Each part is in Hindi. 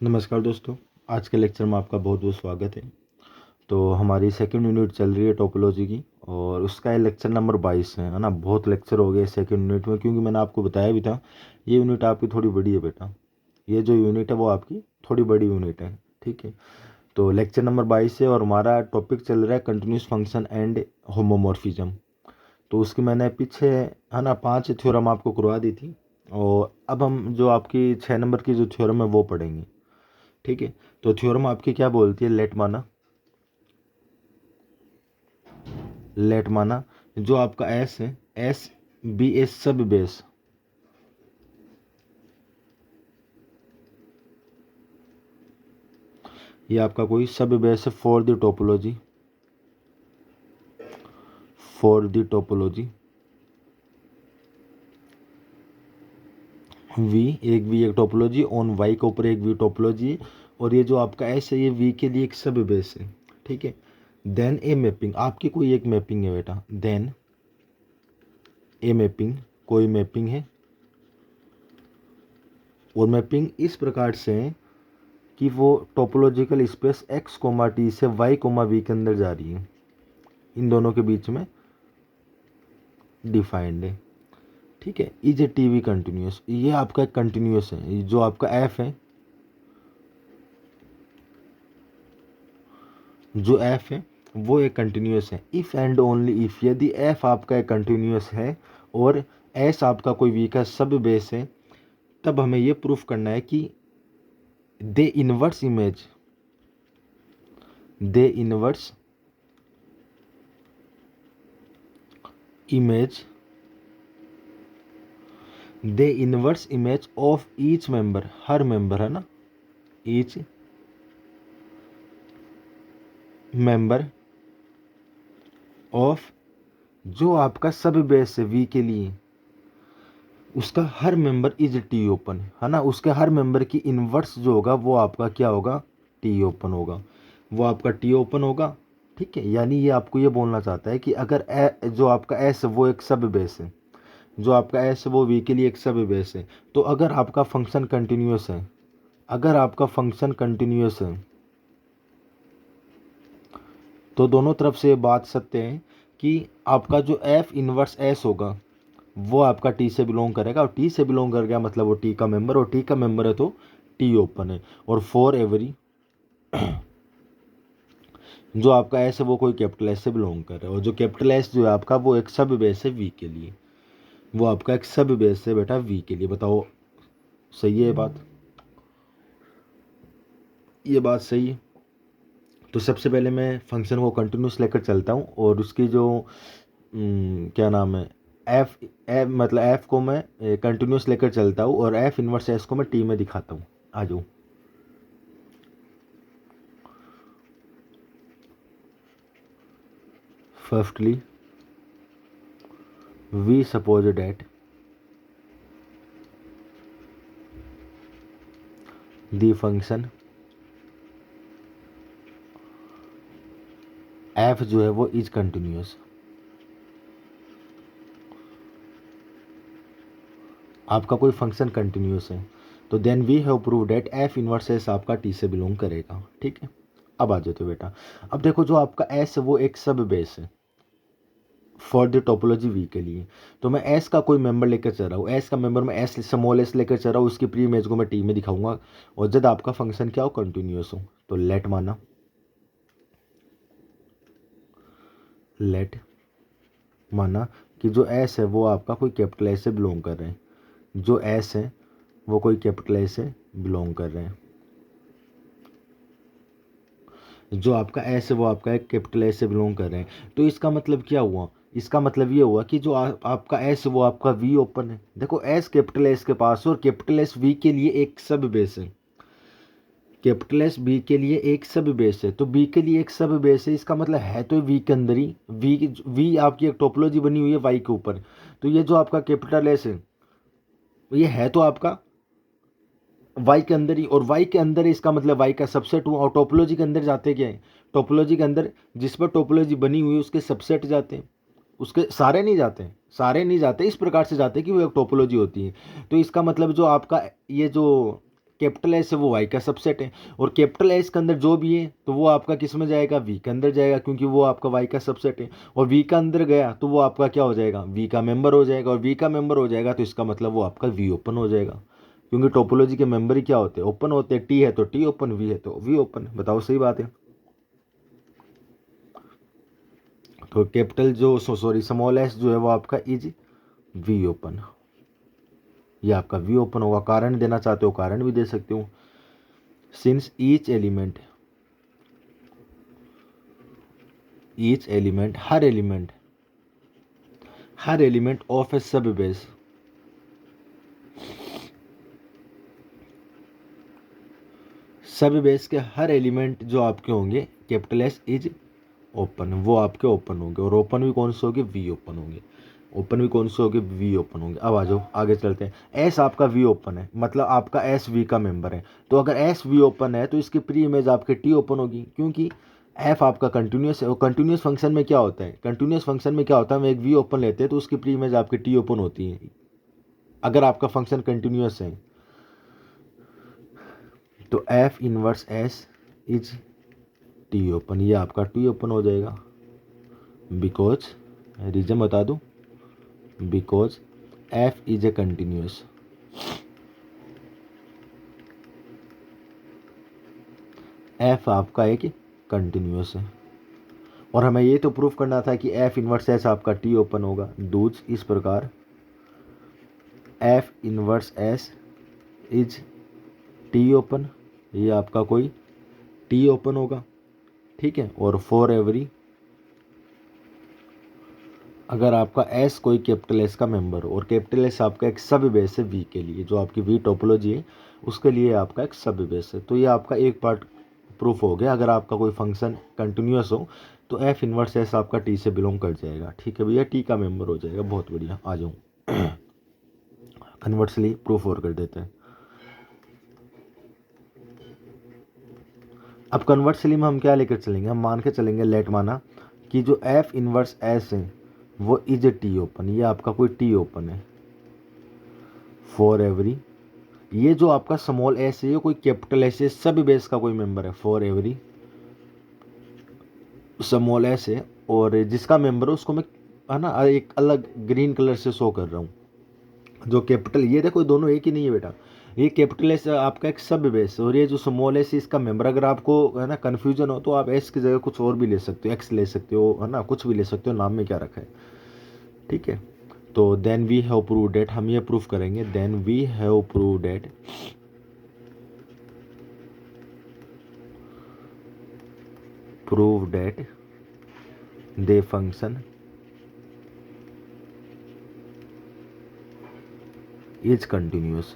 नमस्कार दोस्तों, आज के लेक्चर में आपका बहुत बहुत स्वागत है। तो हमारी सेकंड यूनिट चल रही है टोपोलॉजी की और उसका ये लेक्चर नंबर 22 है ना। बहुत लेक्चर हो गए सेकंड यूनिट में, क्योंकि मैंने आपको बताया भी था ये यूनिट आपकी थोड़ी बड़ी है बेटा। ये जो यूनिट है वो आपकी थोड़ी बड़ी यूनिट है, ठीक है। तो लेक्चर नंबर 22 है और हमारा टॉपिक चल रहा है कंटिन्यूस फंक्शन एंड होमोमॉर्फिज्म। तो उसकी मैंने पीछे है ना 5 थ्योरम आपको करवा दी थी और अब हम जो आपकी 6 नंबर की जो थ्योरम है वो पढ़ेंगे, ठीक है। तो थ्योरम आपकी क्या बोलती है, लेट माना जो आपका एस है, एस बी एस सब बेस, ये आपका कोई सब बेस है फॉर द टोपोलॉजी वी, एक टोपोलॉजी ऑन वाई के ऊपर एक वी टोपोलॉजी। और ये जो आपका एस है ये वी के लिए एक सब बेस है, ठीक है। देन ए मैपिंग, आपकी कोई एक मैपिंग है बेटा, देन ए मैपिंग, कोई मैपिंग है और मैपिंग इस प्रकार से है कि वो topological space X comma T से वाई कोमा वी के अंदर जा रही है, इन दोनों के बीच में डिफाइंड है, ठीक है। इज ए टीवी कंटिन्यूस, ये आपका कंटिन्यूस है। जो आपका एफ है, जो एफ है वो एक कंटिन्यूस है। इफ़ एंड ओनली इफ़, यदि एफ आपका एक कंटिन्यूस है और एस आपका कोई वी का सब बेस है, तब हमें ये प्रूफ करना है कि the inverse image, the inverse image the inverse image of each member, हर मेंबर है ना, ईच मेंबर ऑफ, जो आपका सब बेस है वी के लिए, उसका हर मेंबर इज टी ओपन है ना। उसके हर मेंबर की इनवर्स जो होगा वो आपका क्या होगा, टी ओपन होगा, वो आपका टी ओपन होगा, ठीक है। यानी ये आपको ये बोलना चाहता है कि अगर जो आपका एस है वो एक सब बेस है, जो आपका एस है वो वी के लिए एक सब बेस है, तो अगर आपका फंक्शन कंटिन्यूस है, अगर आपका फंक्शन कंटिन्यूस है तो दोनों तरफ से ये बात सत्य है कि आपका जो एफ इनवर्स एस होगा वो आपका टी से बिलोंग करेगा। और टी से बिलोंग कर गया मतलब वो टी का मेंबर, और टी का मेंबर है तो टी ओपन है। और फॉर एवरी, जो आपका एस है वो कोई कैपिटल एस से बिलोंग कर रहा है, और जो कैपिटल एस जो है आपका वो एक सब बेस है वी के लिए, वो आपका एक सब बेस है बेटा वी के लिए। बताओ सही है ये बात, ये बात सही है। तो सबसे पहले मैं फंक्शन को कंटिन्यूस लेकर चलता हूँ और उसकी जो क्या नाम है, एफ एफ मतलब एफ को मैं कंटिन्यूस लेकर चलता हूँ और एफ इनवर्स एस को मैं टी में दिखाता हूँ। आ जाओ। Firstly we suppose that the function f जो है वो इज कंटिन्यूस, आपका कोई फंक्शन कंटिन्यूस है तो then we have prove that F inverse S आपका टी से बिलोंग करेगा, ठीक है। अब आ जाते बेटा, अब देखो जो आपका एस है वो एक सब बेस है फॉर द टोपोलॉजी वी के लिए। तो मैं एस का कोई मेंबर लेकर चल रहा हूँ, एस का मेंबर मैं एस स्मॉल एस लेकर चल रहा हूँ, उसकी प्री इमेज को मैं टी में दिखाऊंगा और जब आपका फंक्शन क्या हो, कंटिन्यूस हो। तो लेट माना कि जो एस है वो आपका कोई कैपिटल एस से बिलोंग कर रहे हैं, जो एस है वो कोई कैपिटल एस से बिलोंग कर रहे हैं, जो आपका एस है वो आपका एक कैपिटल एस से बिलोंग कर रहे हैं। तो इसका मतलब क्या हुआ, इसका मतलब ये हुआ कि जो आपका एस है वो आपका वी ओपन है। देखो एस कैपिटल एस के पास और कैपिटल एस वी के लिए एक सब बेस है, कैपिटल एस बी के लिए एक सब बेस है, तो बी के लिए एक सब बेस है, इसका मतलब है तो वी के अंदर ही, वी आपकी एक टोपोलॉजी बनी हुई है वाई के ऊपर। तो ये जो आपका कैपिटल एस है ये है तो आपका वाई के अंदर ही, और वाई के अंदर ही इसका मतलब वाई का सबसेट हुआ। और टोपोलॉजी के अंदर जाते क्या है, टोपोलॉजी के अंदर जिस पर टोपोलॉजी बनी हुई है उसके सबसेट जाते हैं, उसके सारे नहीं जाते हैं, सारे नहीं जाते, इस प्रकार से जाते हैं कि वो एक टोपोलॉजी होती है। तो इसका मतलब जो आपका ये जो कैपिटल एस है वो वाई का सबसेट है, और कैपिटल एस के अंदर जो भी है तो वो आपका किस में जाएगा, वी के अंदर जाएगा, क्योंकि वो आपका वाई का सबसेट है। और वी का अंदर गया तो वो आपका क्या हो जाएगा, वी का मेंबर हो जाएगा, और वी का मेंबर हो जाएगा तो इसका मतलब वो आपका वी ओपन हो जाएगा, क्योंकि टोपोलॉजी के मेंबर ही क्या होते हैं, ओपन होते हैं। टी है तो टी ओपन, वी है तो वी ओपन। बताओ सही बात है। तो कैपिटल जो सॉरी स्मॉल एस जो है वो आपका इज वी ओपन, ये आपका वी ओपन होगा। कारण देना चाहते हो कारण भी दे सकते हो। सिंस ईच एलिमेंट हर element of a sub base, सब बेस के हर एलिमेंट जो आपके होंगे कैपिटल एस इज ओपन, वो आपके ओपन होंगे। और ओपन भी कौन से होंगे, वी ओपन होंगे। ओपन भी कौन से होंगे, वी ओपन होंगे। अब आ जाओ आगे चलते हैं। एस आपका वी ओपन है, मतलब आपका एस वी का मेंबर है। तो अगर एस वी ओपन है तो इसकी प्री इमेज आपके टी ओपन होगी, क्योंकि एफ आपका कंटिन्यूस है। और कंटिन्यूस फंक्शन में क्या होता है, कंटिन्यूस फंक्शन में क्या होता है, हम एक वी ओपन लेते हैं तो उसकी प्री इमेज आपकी टी ओपन होती है, अगर आपका फंक्शन कंटिन्यूस है। तो F inverse S is T open, ये आपका टी ओपन हो जाएगा, बिकॉज रीजन बता दूं, because F is a continuous, F आपका एक कंटिन्यूस है। और हमें ये तो प्रूफ करना था कि एफ इनवर्स एस आपका टी ओपन होगा। दूज इस प्रकार F inverse S is T open, ये आपका कोई टी ओपन होगा, ठीक है। और फॉर एवरी, अगर आपका एस कोई कैपिटल एस का मेंबर हो, और कैपिटल एस आपका एक सब बेस है वी के लिए, जो आपकी वी टोपोलॉजी है उसके लिए आपका एक सब बेस है। तो ये आपका एक पार्ट प्रूफ हो गया। अगर आपका कोई फंक्शन कंटिन्यूस हो तो एफ इनवर्स एस आपका टी से बिलोंग कर जाएगा, ठीक है भैया, टी का मेंबर हो जाएगा। बहुत बढ़िया, आ जाऊँ कन्वर्सली प्रूफ और कर देते हैं। अब कन्वर्सली में हम क्या लेकर चलेंगे, हम मान के चलेंगे, लेट माना कि जो एफ इनवर्स एस है वो इज ए टी ओपन, ये आपका कोई टी ओपन है। फॉर एवरी, ये जो आपका स्मॉल एस है ये कोई कैपिटल एस है, सब बेस का कोई मेंबर है। फॉर एवरी स्मॉल एस है, और जिसका मेंबर है उसको मैं है ना एक अलग ग्रीन कलर से शो कर रहा हूँ। जो कैपिटल, ये देखो दोनों एक ही नहीं है बेटा, ये कैपिटल एस आपका एक सब बेस है, और ये जो स्मॉल एस इसका मेंबर। अगर आपको है ना कन्फ्यूजन हो तो आप एस की जगह कुछ और भी ले सकते हो, एक्स ले सकते हो, है ना, कुछ भी ले सकते हो, नाम में क्या रखा है, ठीक है। तो then we have prove that, हम ये प्रूफ करेंगे, then we have prove that the function is continuous.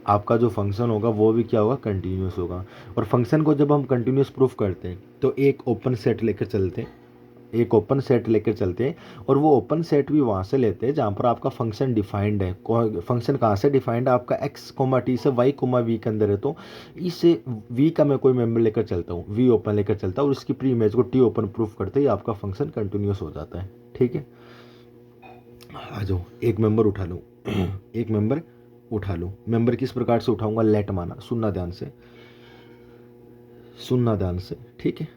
आपका जो फंक्शन होगा वो भी क्या होगा, कंटिन्यूस होगा। और फंक्शन को जब हम कंटिन्यूस प्रूफ करते हैं तो एक ओपन सेट लेकर चलते हैं, और वो ओपन सेट भी वहाँ से लेते हैं जहाँ पर आपका फंक्शन डिफाइंड है। फंक्शन कहाँ से डिफाइंड है, आपका एक्स कोमा टी से वाई कोमा वी के अंदर है। तो इससे वी का मैं कोई मेंबर लेकर चलता हूँ, वी ओपन लेकर चलता हूँ, और उसकी प्री इमेज को टी ओपन प्रूफ करते ही आपका फंक्शन कंटिन्यूस हो जाता है, ठीक है। आ जाओ एक मेंबर उठा लो एक मेंबर उठा लो। मेंबर किस प्रकार से उठाऊंगा, लेट माना, सुनना ध्यान से, ठीक है।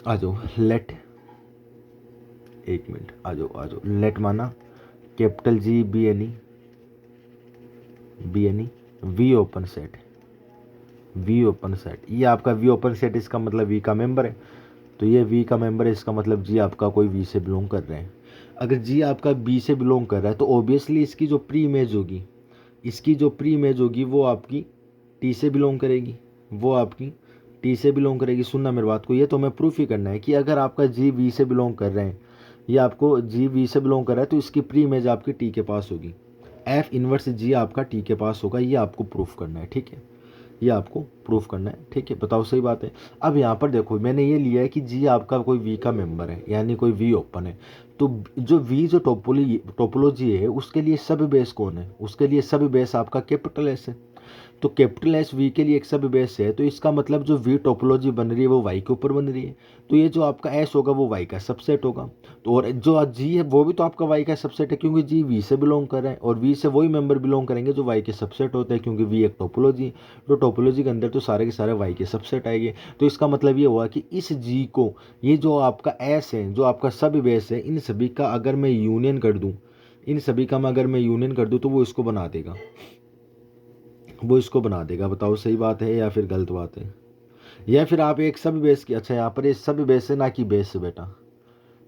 आ जाओ लेट, एक मिनट, आ जाओ लेट माना capital G be any V open set, ये आपका वी ओपन सेट, इसका मतलब वी का मेंबर है। तो ये वी का मेंबर है, इसका मतलब जी आपका कोई वी से बिलोंग कर रहे हैं। अगर जी आपका बी से बिलोंग कर रहा है तो ऑब्वियसली इसकी जो प्री इमेज होगी वो आपकी टी से बिलोंग करेगी, सुनना मेरी बात को, ये तो हमें प्रूफ ही करना है कि अगर आपका जी वी से बिलोंग कर रहे हैं, ये आपको जी वी से बिलोंग कर रहा है तो इसकी प्री इमेज आपकी टी के पास होगी, एफ इनवर्स जी आपका टी के पास होगा। ये आपको प्रूफ करना है, ठीक है, ठीक है। बताओ सही बात है। अब यहाँ पर देखो मैंने ये लिया है कि जी आपका कोई वी का मेंबर है, यानी कोई वी ओपन है। तो जो टोपोलॉजी है उसके लिए सब बेस कौन है, उसके लिए सब बेस आपका कैपिटल एस है। तो कैपिटल एस वी के लिए एक सब बेस है, तो इसका मतलब जो वी टोपोलॉजी बन रही है वो वाई के ऊपर बन रही है, तो ये जो आपका एस होगा वो वाई का सबसेट होगा। तो और जो जी है वो भी तो आपका वाई का सबसेट है, क्योंकि जी वी से बिलोंग कर रहे हैं और वी से वही मेंबर बिलोंग करेंगे जो वाई के सबसेट होते हैं, क्योंकि वी एक टोपोलॉजी, तो टोपोलॉजी के अंदर तो सारे के सारे वाई के सबसेट आएंगे। तो इसका मतलब ये हुआ कि इस जी को, ये जो आपका एस है जो आपका सब बेस है, इन सभी का अगर मैं यूनियन कर दूं, इन सभी का मैं अगर मैं यूनियन कर दूं तो वो इसको बना देगा, वो इसको बना देगा। बताओ सही बात है या फिर गलत बात है? या फिर आप एक सब बेस की, अच्छा यहाँ पर ये सब बेस है ना कि बेस है बेटा,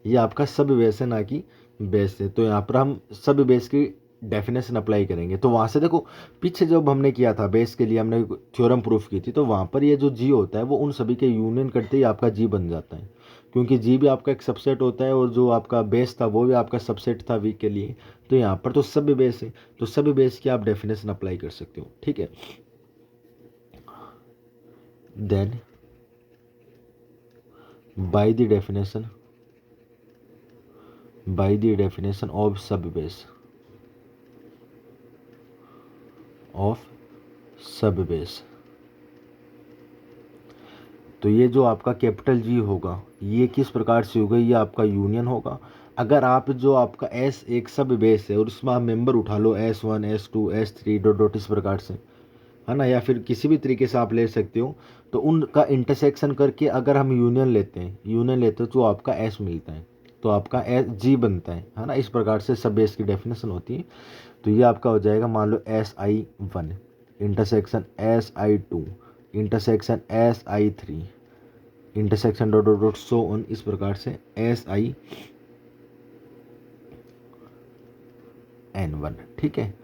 ये आपका सब बेस है ना कि बेस है। तो यहाँ पर हम सब बेस की डेफिनेशन अप्लाई करेंगे। तो वहाँ से देखो, पीछे जब हमने किया था बेस के लिए, हमने थ्योरम प्रूफ की थी, तो वहाँ पर ये जो जी होता है वो उन सभी के यूनियन करते ही आपका जी बन जाता है, क्योंकि जी भी आपका एक सबसेट होता है और जो आपका बेस था वो भी आपका सबसेट था वी के लिए। तो यहाँ पर तो सब बेस है, तो सब बेस की आप डेफिनेशन अप्लाई कर सकते हो, ठीक है। Then by the definition of subbase तो ये जो आपका कैपिटल जी होगा ये किस प्रकार से होगा, ये आपका यूनियन होगा। अगर आप जो आपका एस एक सब बेस है और उसमें आप मेंबर उठा लो S1 S2 S3 dot dot इस प्रकार से, है ना, या फिर किसी भी तरीके से आप ले सकते हो, तो उनका इंटरसेक्शन करके अगर हम यूनियन लेते हैं तो आपका एस मिलता है, तो आपका एस जी बनता है ना। इस प्रकार से सब बेस की डेफिनेशन होती है। तो ये आपका हो जाएगा, मान लो SI1 intersection SI2 intersection SI3 intersection dot dot dot so on, इस प्रकार से SIN1, ठीक है।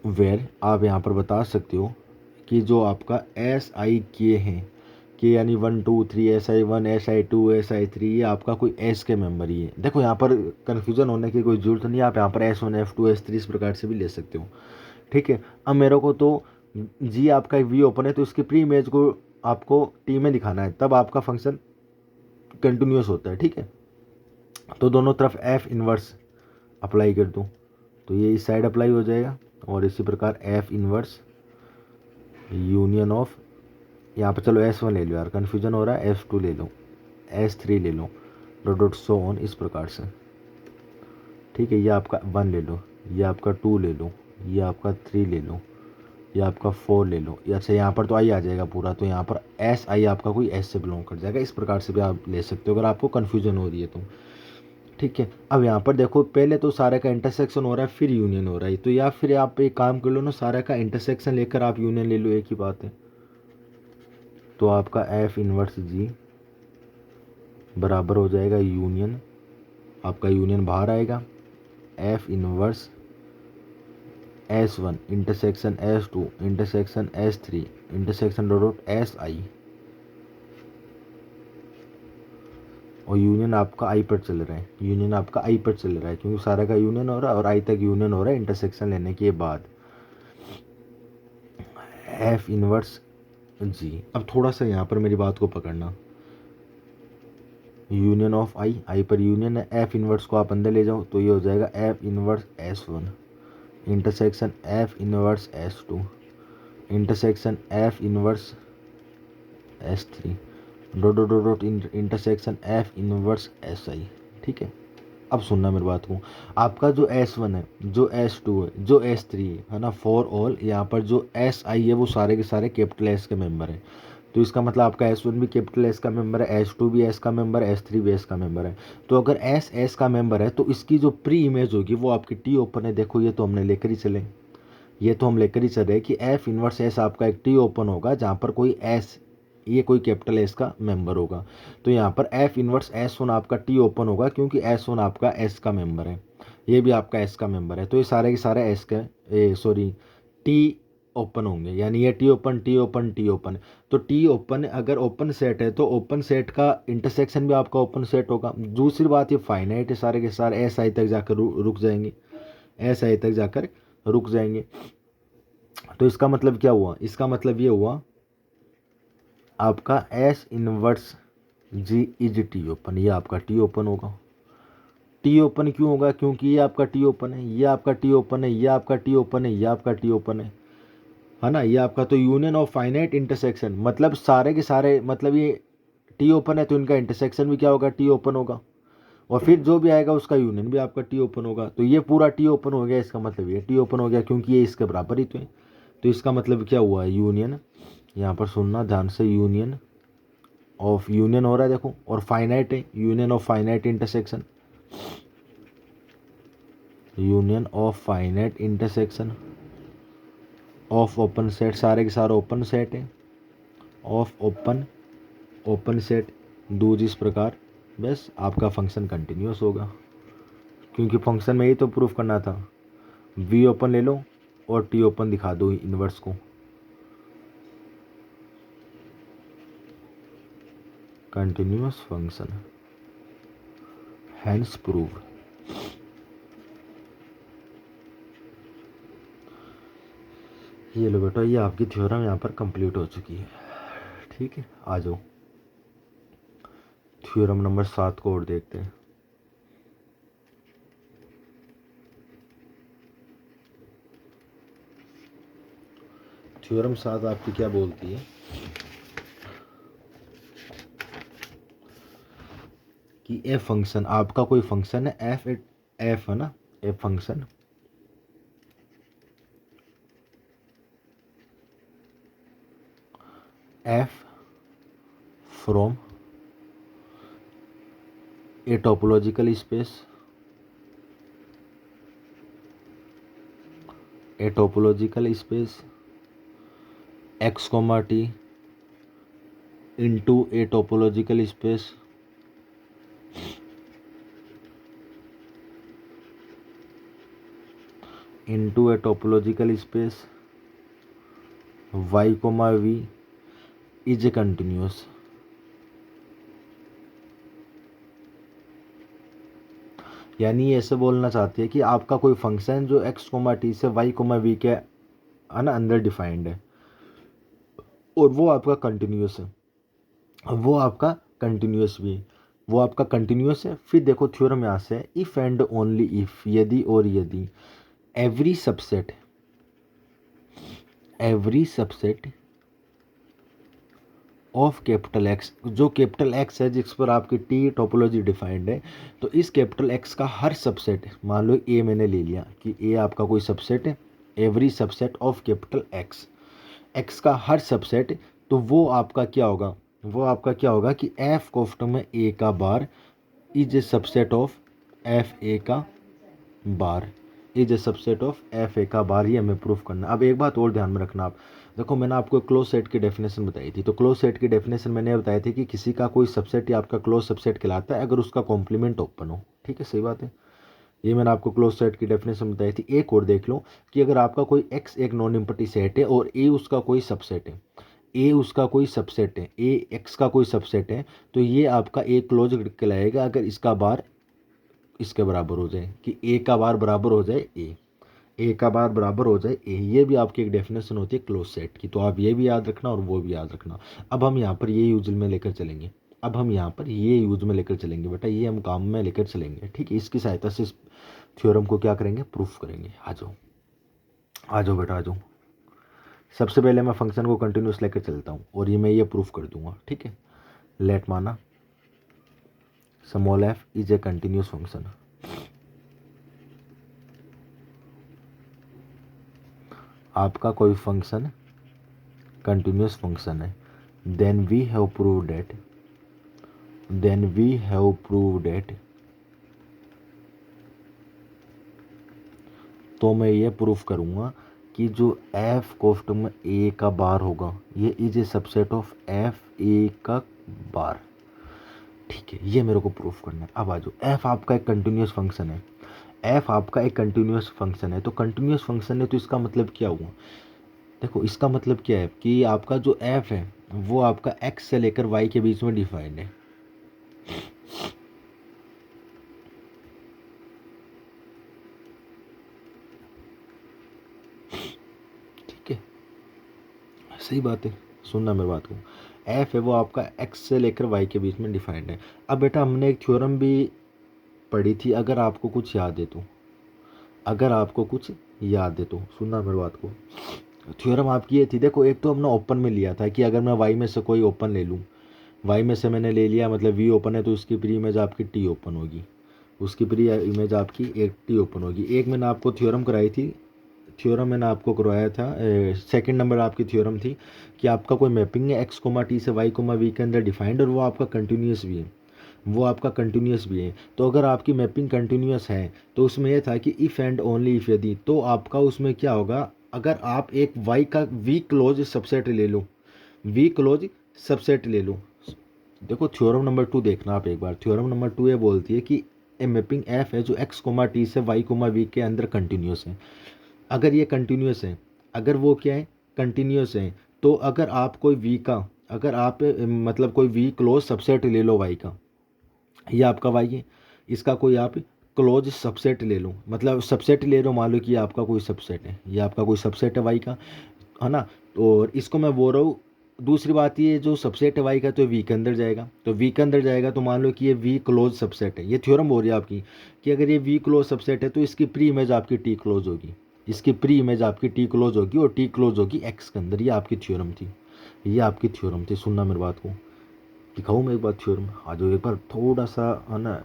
वेर आप यहाँ पर बता सकते हो कि जो आपका SIK है, के यानी 1 2 3 SI1 SI2 SI3, ये आपका कोई एस के मेंबर ही है। देखो यहाँ पर कन्फ्यूजन होने की कोई जरूरत नहीं है, आप यहाँ पर S1 F2 S3 इस प्रकार से भी ले सकते हो, ठीक है। अब मेरे को तो जी आपका वी ओपन है, तो इसके प्री इमेज को आपको टी में दिखाना है, तब आपका फंक्शन कंटिन्यूस होता है, ठीक है। तो दोनों तरफ एफ इनवर्स अप्लाई कर दूँ तो ये इस साइड अप्लाई हो जाएगा, और इसी प्रकार एफ इनवर्स यूनियन ऑफ, यहाँ पर चलो S1 ले लो यार, कन्फ्यूजन हो रहा है, S2 ले लो, S3 ले लो, डॉट डॉट सो ऑन, इस प्रकार से, ठीक है। ये आपका 1 ले लो, ये आपका 2 ले लो, ये आपका 3 ले लो, ये आपका 4 ले लो। अच्छा यहाँ पर तो आई आ जाएगा पूरा, तो यहाँ पर SI आपका कोई S से बिलोंग कर जाएगा। इस प्रकार से भी आप ले सकते हो अगर आपको कन्फ्यूजन हो रही है तो, ठीक है। अब यहाँ पर देखो, पहले तो सारे का इंटरसेक्शन हो रहा है फिर यूनियन हो रहा है, तो या फिर आप एक काम कर लो ना, सारे का इंटरसेक्शन लेकर आप यूनियन ले लो, एक ही बात है। तो आपका एफ इनवर्स जी बराबर हो जाएगा यूनियन, आपका यूनियन बाहर आएगा, F inverse S1 intersection S2 intersection S3 intersection dot dot SI, और यूनियन आपका आई पर चल रहा है, यूनियन आपका आई पर चल रहा है, क्योंकि सारा का यूनियन हो रहा है और आई तक यूनियन हो रहा है इंटरसेक्शन लेने के बाद। एफ इनवर्स जी, अब थोड़ा सा यहाँ पर मेरी बात को पकड़ना, यूनियन ऑफ आई पर यूनियन है, एफ इनवर्स को आप अंदर ले जाओ तो ये हो जाएगा F inverse S1 intersection F inverse S2 intersection F inverse S3 dot dot dot dot intersection F inverse SI, ठीक है। अब सुनना मेरी बात को, आपका जो S1 है, जो S2 है, जो S3 है ना, फॉर ऑल यहाँ पर जो SI है वो सारे के सारे कैपिटल S के मेंबर हैं। तो इसका मतलब आपका S1 भी कैपिटल S का मेंबर है, S2 भी S का मेंबर है, S3 भी S का मेंबर है। तो अगर S का मेंबर है तो इसकी जो प्री इमेज होगी वो आपकी टी ओपन है। देखो ये तो हमने लेकर ही चले, ये तो हम लेकर ही चल रहे हैं कि एफ इनवर्स एस आपका एक टी ओपन होगा जहाँ पर कोई एस, ये कोई कैपिटल एस का मेंबर होगा। तो यहाँ पर एफ इनवर्स S1 आपका टी ओपन होगा, क्योंकि S1 आपका एस का मेंबर है, ये भी आपका एस का मेंबर है। तो ये सारे के सारे एस का सॉरी टी ओपन होंगे, यानी ये T open T open T open. तो टी ओपन अगर ओपन सेट है तो ओपन सेट का इंटरसेक्शन भी आपका ओपन सेट होगा। दूसरी बात ये फाइनाइट है, सारे के सारे एस आई तक जाकर रुक जाएंगे, एस आई तक जाकर रुक जाएंगे। तो इसका मतलब क्या हुआ, इसका मतलब ये हुआ आपका S inverse G is T open, ये आपका टी ओपन होगा। टी ओपन क्यों होगा, क्योंकि ये आपका टी ओपन है, ये आपका टी ओपन है, ये आपका टी ओपन है, ये आपका टी ओपन है है ना। ये आपका तो यूनियन ऑफ फाइनाइट इंटरसेक्शन, मतलब सारे के सारे, मतलब ये टी ओपन है तो इनका इंटरसेक्शन भी क्या होगा, टी ओपन होगा, और फिर जो भी आएगा उसका यूनियन भी आपका टी ओपन होगा। तो ये पूरा टी ओपन हो गया, इसका मतलब ये टी ओपन हो गया क्योंकि ये इसके बराबर ही तो है। तो इसका मतलब क्या हुआ है, यूनियन, यहाँ पर सुनना ध्यान से, यूनियन ऑफ, यूनियन हो रहा है देखो, और फाइनाइट है, union of finite intersection, union of finite intersection of open set, सारे के सारे ओपन सेट है, of open open set does इस प्रकार, बस आपका फंक्शन कंटिन्यूस होगा। क्योंकि फंक्शन में ही तो प्रूफ करना था, वी ओपन ले लो और टी ओपन दिखा दो इनवर्स को, कंटिन्यूस फंक्शन, हैंस प्रूव। ये लो बेटा, ये आपकी थ्योरम यहाँ पर कंप्लीट हो चुकी है। ठीक है, आ जाओ थ्योरम नंबर 7 को और देखते हैं। थ्योरम 7 आपकी क्या बोलती है कि एफ फंक्शन, आपका कोई फंक्शन है एफ, एफ है ना, F function F from a topological space, a topological space X comma T into a topological space into a topological space Y comma V is a continuous. यानी ये ऐसे बोलना चाहती है कि आपका कोई फंक्शन जो एक्स कोमा टी से वाई कोमा वी के है ना अंदर डिफाइंड है, और वो आपका कंटिन्यूस है, वो आपका कंटिन्यूस भी, वो आपका कंटिन्यूस है। फिर देखो थ्योरम यहाँ से, इफ़ एंड ओनली इफ़, यदि और यदि, every subset, every subset of capital x, जो कैपिटल एक्स है जिस पर आपकी टी टोपोलॉजी डिफाइंड है, तो इस कैपिटल एक्स का हर सबसेट, मान लो ए मैंने ले लिया कि ए आपका कोई सबसेट है, every subset of capital x, x का हर सबसेट, तो वो आपका क्या होगा, वो आपका क्या होगा कि एफ कोफ्ट में ए का bar is a subset of F A का bar, is a subset of F A का बार, ये हमें प्रूफ करना। अब एक बात और ध्यान में रखना आप, देखो मैंने आपको क्लोज सेट की डेफिनेशन बताई थी, तो क्लोज सेट की डेफिनेशन मैंने बताई थी कि किसी का कोई सबसेट या आपका क्लोज सबसेट कहलाता है अगर उसका कॉम्प्लीमेंट ओपन हो। ठीक है, सही बात है, ये मैंने आपको क्लोज सेट की डेफिनेशन बताई थी। एक और देख लो कि अगर आपका कोई एक्स एक नॉन इम्पटी सेट है और ए उसका कोई सबसेट है, ए उसका कोई सबसेट है, ए एक्स का कोई सबसेट है, तो ये आपका ए क्लोज कहलाएगा अगर इसका बार इसके बराबर हो जाए, कि ए का बार बराबर हो जाए ए का बार बराबर हो जाए ए, ये भी आपकी एक डेफिनेशन होती है क्लोज सेट की। तो आप ये भी याद रखना और वो भी याद रखना। अब हम यहाँ पर ये यूज में लेकर चलेंगे, अब हम यहाँ पर ये यूज में लेकर चलेंगे बेटा, ये हम काम में लेकर चलेंगे। ठीक है, इसकी सहायता से इस थ्योरम को क्या करेंगे, प्रूफ करेंगे। आ जाओ, आ जाओ बेटा, आ जाओ। सबसे पहले मैं फंक्शन को कंटिन्यूस लेकर चलता हूँ और ये मैं ये प्रूफ कर दूंगा। ठीक है, लेट माना small F is a continuous function, आपका कोई फंक्शन कंटिन्यूस फंक्शन है, then we have proved that, then we have proved that, तो मैं ये प्रूफ करूँगा कि जो एफ कोफ्ट में ए का बार होगा ये is a subset of F A का बार। ठीक है, ये मेरे को प्रूफ करना है। अब आ जाओ, एफ आपका एक कंटिन्यूस फंक्शन है, एफ आपका एक कंटिन्यूस फंक्शन है, तो कंटिन्यूस फंक्शन है तो इसका मतलब क्या हुआ, देखो इसका मतलब क्या है कि आपका जो एफ है वो आपका एक्स से लेकर वाई के बीच में डिफाइंड है। ठीक है, सही बात है, सुनना मेरी बात को, एफ है वो आपका एक्स से लेकर वाई के बीच में डिफाइंड है। अब बेटा हमने एक थ्योरम भी पढ़ी थी, अगर आपको कुछ याद है तो, अगर आपको कुछ याद है तो सुनना मेरी बात को, थ्योरम आपकी ये थी, देखो एक तो हमने ओपन में लिया था कि अगर मैं वाई में से कोई ओपन ले लूँ, वाई में से मैंने ले लिया मतलब वी ओपन है तो उसकी प्री इमेज आपकी टी ओपन होगी, उसकी प्री इमेज आपकी एक टी ओपन होगी। एक मैंने आपको थ्योरम कराई थी, थ्योरम मैंने आपको करवाया था, सेकंड नंबर आपकी थ्योरम थी कि आपका कोई मैपिंग है एक्स कोमा टी से वाई कोमा वी के अंदर डिफाइंड और वो आपका कंटिन्यूस भी है, वो आपका कंटिन्यूस भी है। तो अगर आपकी मैपिंग कंटिन्यूस है तो उसमें यह था कि इफ़ एंड ओनली इफ़ यदि, तो आपका उसमें क्या होगा, अगर आप एक वाई का वी क्लोज सबसेट ले लो, वी क्लोज सबसेट ले लो। देखो थ्योरम नंबर 2 देखना आप एक बार, थ्योरम नंबर 2 ये बोलती है कि ए मैपिंग एफ है जो एक्स कोमा टी से वाई कोमा वी के अंदर कंटिन्यूस है। अगर ये कंटिन्यूस है, अगर वो क्या है कंटिन्यूस है, तो अगर आप कोई वी का, अगर आप मतलब कोई वी क्लोज सबसेट ले लो वाई का, ये आपका वाई है, इसका कोई आप क्लोज सबसेट ले लो, मतलब सबसेट ले लो, मान लो कि ये आपका कोई सबसेट है, ये आपका कोई सबसेट है वाई का, है ना। और इसको मैं बोल रहा हूँ, दूसरी बात ये जो सबसेट है वाई का तो वी के अंदर जाएगा, तो वी के अंदर जाएगा तो मान लो कि ये वी क्लोज सबसेट है, ये थ्योरम हो रही है आपकी कि अगर ये वी क्लोज सबसेट है तो इसकी प्री इमेज आपकी टी क्लोज होगी, इसकी प्री इमेज आपकी टी क्लोज होगी और टी क्लोज होगी एक्स के अंदर। ये आपकी थ्योरम थी, ये आपकी थ्योरम थी। सुनना मेरी बात को, दिखाऊँ मैं एक बार थ्योरम, आ जाओ एक बार थोड़ा सा है ना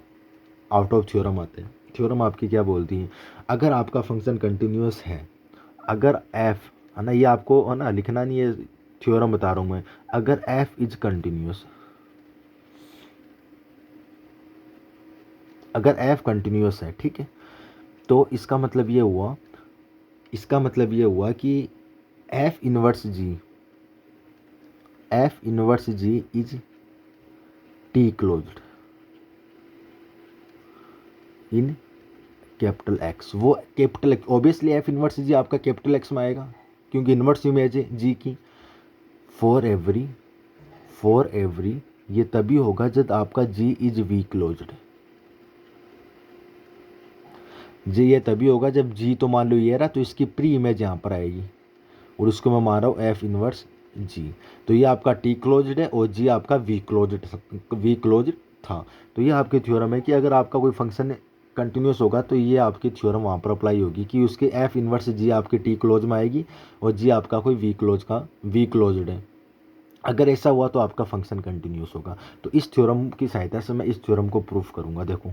आउट ऑफ थ्योरम आते हैं। थ्योरम आपकी क्या बोलती है, अगर आपका फंक्शन कंटिन्यूस है, अगर एफ, है ना, ये आपको है ना लिखना नहीं है, थ्योरम बता रहा हूँ मैं, अगर एफ इज कंटिन्यूस, अगर एफ कंटिन्यूस है, ठीक है, तो इसका मतलब ये हुआ, इसका मतलब ये हुआ कि F inverse G, F inverse G is T closed in capital X. वो capital X, obviously F inverse G आपका कैपिटल एक्स में आएगा क्योंकि इनवर्स इमेज है जी की। फॉर एवरी, फॉर एवरी, ये तभी होगा जब आपका जी इज वी क्लोज्ड, जी ये तभी होगा जब जी, तो मान लो ये रहा तो इसकी प्री इमेज यहाँ पर आएगी और उसको मैं मान रहा हूँ एफ इनवर्स जी, तो ये आपका टी क्लोज्ड है और जी आपका वी क्लोज्ड, वी क्लोज्ड था। तो ये आपकी थ्योरम है कि अगर आपका कोई फंक्शन कंटिन्यूस होगा तो ये आपकी थ्योरम वहाँ पर अप्लाई होगी कि उसके एफ इनवर्स जी आपकी टी क्लोज में आएगी और जी आपका कोई वी क्लोज का वी क्लोज्ड है। अगर ऐसा हुआ तो आपका फंक्शन कंटिन्यूस होगा। तो इस थ्योरम की सहायता से मैं इस थ्योरम को प्रूफ करूँगा। देखो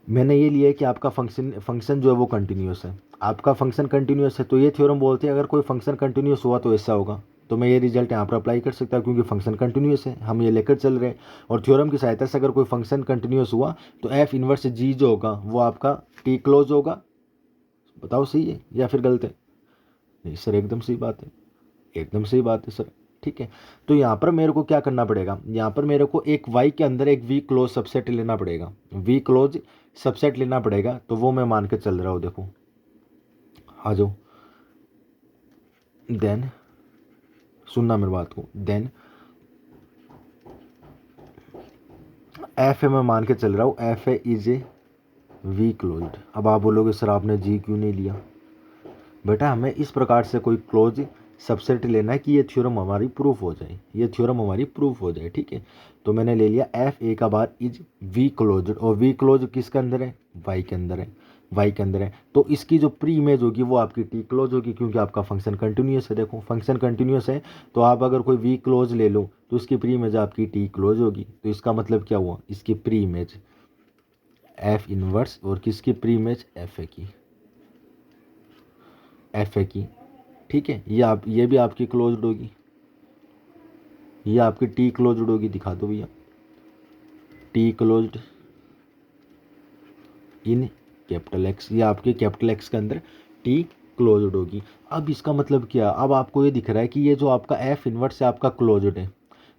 मैंने ये लिया है कि आपका फंक्शन फंक्शन जो है वो कंटिन्यूस है, आपका फंक्शन कंटिन्यूस है, तो ये थ्योरम बोलते हैं अगर कोई फंक्शन कंटिन्यूस हुआ तो ऐसा होगा। तो मैं ये रिजल्ट यहाँ पर अप्लाई कर सकता हूँ क्योंकि फंक्शन कंटिन्यूस है, हम ये लेकर चल रहे हैं। और थ्योरम की सहायता से अगर कोई फंक्शन कंटिन्यूस हुआ तो एफ इनवर्स जी जो होगा वो आपका टी क्लोज होगा। बताओ सही है या फिर गलत है? नहीं सर एकदम सही बात है, एकदम सही बात है सर। ठीक है, तो यहाँ पर मेरे को क्या करना पड़ेगा, यहाँ पर मेरे को एक वाई के अंदर एक वी क्लोज सबसेट लेना पड़ेगा, वी क्लोज सबसेट लेना पड़ेगा, तो वो मैं मान के चल रहा हूँ। देखो आ जाओ, देन सुनना मेरी बात को, देन एफ ए मैं मान के चल रहा हूँ, F A is a V closed. अब आप बोलोगे सर आपने जी क्यों नहीं लिया? बेटा हमें इस प्रकार से कोई क्लोज सबसेट लेना है कि ये थ्योरम हमारी प्रूफ हो जाए, ये थ्योरम हमारी प्रूफ हो जाए। ठीक है, तो मैंने ले लिया एफ ए का बार इज वी क्लोज्ड, और वी क्लोज किसके अंदर है, वाई के अंदर है, वाई के अंदर है, तो इसकी जो प्री इमेज होगी वो आपकी टी क्लोज होगी क्योंकि आपका फंक्शन कंटिन्यूस है। देखो फंक्शन कंटिन्यूस है तो आप अगर कोई वी क्लोज ले लो तो उसकी प्री इमेज आपकी टी क्लोज होगी, तो इसका मतलब क्या हुआ, इसकी प्री इमेज एफ इनवर्स और किसकी प्री इमेज एफ ए की, एफ ए की। ठीक है, ये भी आपकी क्लोज्ड होगी, ये आपकी टी क्लोज्ड होगी, दिखा दो भैया, T closed in capital x, ये आपके कैपिटल एक्स के अंदर टी क्लोज्ड होगी। अब इसका मतलब क्या, अब आपको ये दिख रहा है कि ये जो आपका एफ इनवर्स है आपका क्लोज्ड है,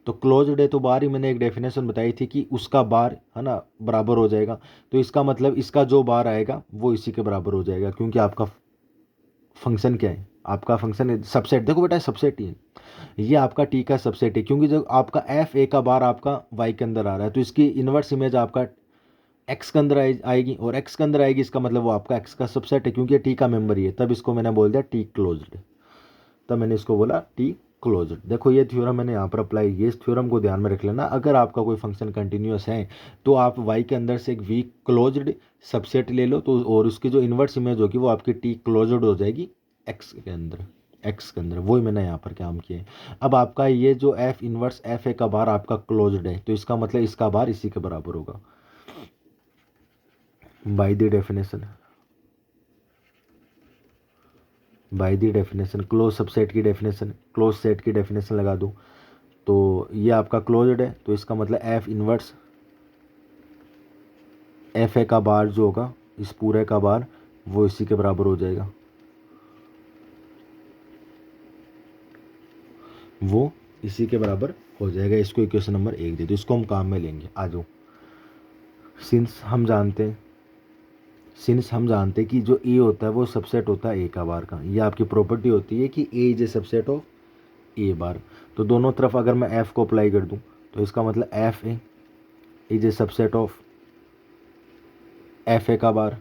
तो क्लोज्ड है तो बार ही मैंने एक डेफिनेशन बताई थी कि उसका बार है ना बराबर हो जाएगा, तो इसका मतलब इसका जो बार आएगा वो इसी के बराबर हो जाएगा क्योंकि आपका फंक्शन क्या है, आपका फंक्शन सबसेट, देखो बेटा सबसेट ही है, ये आपका टी का सबसेट है क्योंकि जब आपका एफ ए का बार आपका वाई के अंदर आ रहा है तो इसकी इन्वर्स इमेज आपका एक्स के अंदर आएगी और एक्स के अंदर आएगी, इसका मतलब वो आपका एक्स का सबसेट है क्योंकि टी का मेंबर ही है, तब इसको मैंने बोल दिया टी क्लोज्ड, तब मैंने इसको बोला टी क्लोज्ड। देखो ये थ्योरम मैंने यहाँ पर अप्लाई, ये इस थ्योरम को ध्यान में रख लेना, अगर आपका कोई फंक्शन कंटिन्यूस है तो आप वाई के अंदर से एक वी क्लोज्ड सबसेट ले लो तो, और उसकी जो इन्वर्स इमेज होगी वो आपकी टी क्लोज्ड हो जाएगी एक्स के अंदर, एक्स के अंदर, वही मैंने यहाँ पर काम किया है। अब आपका ये जो एफ इनवर्स एफ ए का बार आपका क्लोज्ड है, तो इसका मतलब इसका बार इसी के बराबर होगा by the definition, by the definition close subset की डेफिनेशन, क्लोज सेट की डेफिनेशन लगा दूँ तो ये आपका क्लोज्ड है, तो इसका मतलब एफ इनवर्स एफ ए का बार जो होगा इस पूरे का बार वो इसी के बराबर हो जाएगा, वो इसी के बराबर हो जाएगा। इसको इक्वेशन नंबर 1 दे दो, इसको हम काम में लेंगे। आ जाओ। सिंस हम जानते हैं, सिंस हम जानते हैं कि जो ए होता है वो सबसेट होता है ए का बार का, ये आपकी प्रॉपर्टी होती है कि ए इज ए सबसेट ऑफ ए बार। तो दोनों तरफ अगर मैं एफ को अप्लाई कर दूं तो इसका मतलब F A is a subset of F A का bar,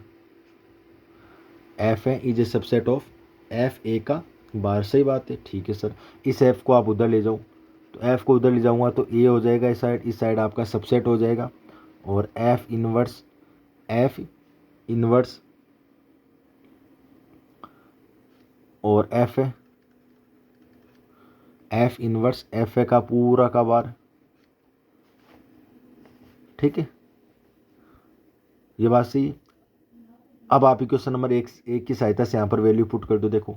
F A is a subset of F A का बार। सही बात है, ठीक है सर। इस एफ को आप उधर ले जाओ, तो एफ को उधर ले जाऊंगा तो ए हो जाएगा इस साइड आपका सबसेट हो जाएगा, और एफ इनवर्स और एफ इनवर्स एफ ए का पूरा का बार। ठीक है, ये बात सही है। अब आप इक्वेशन नंबर एक की सहायता से यहाँ पर वैल्यू पुट कर दो। देखो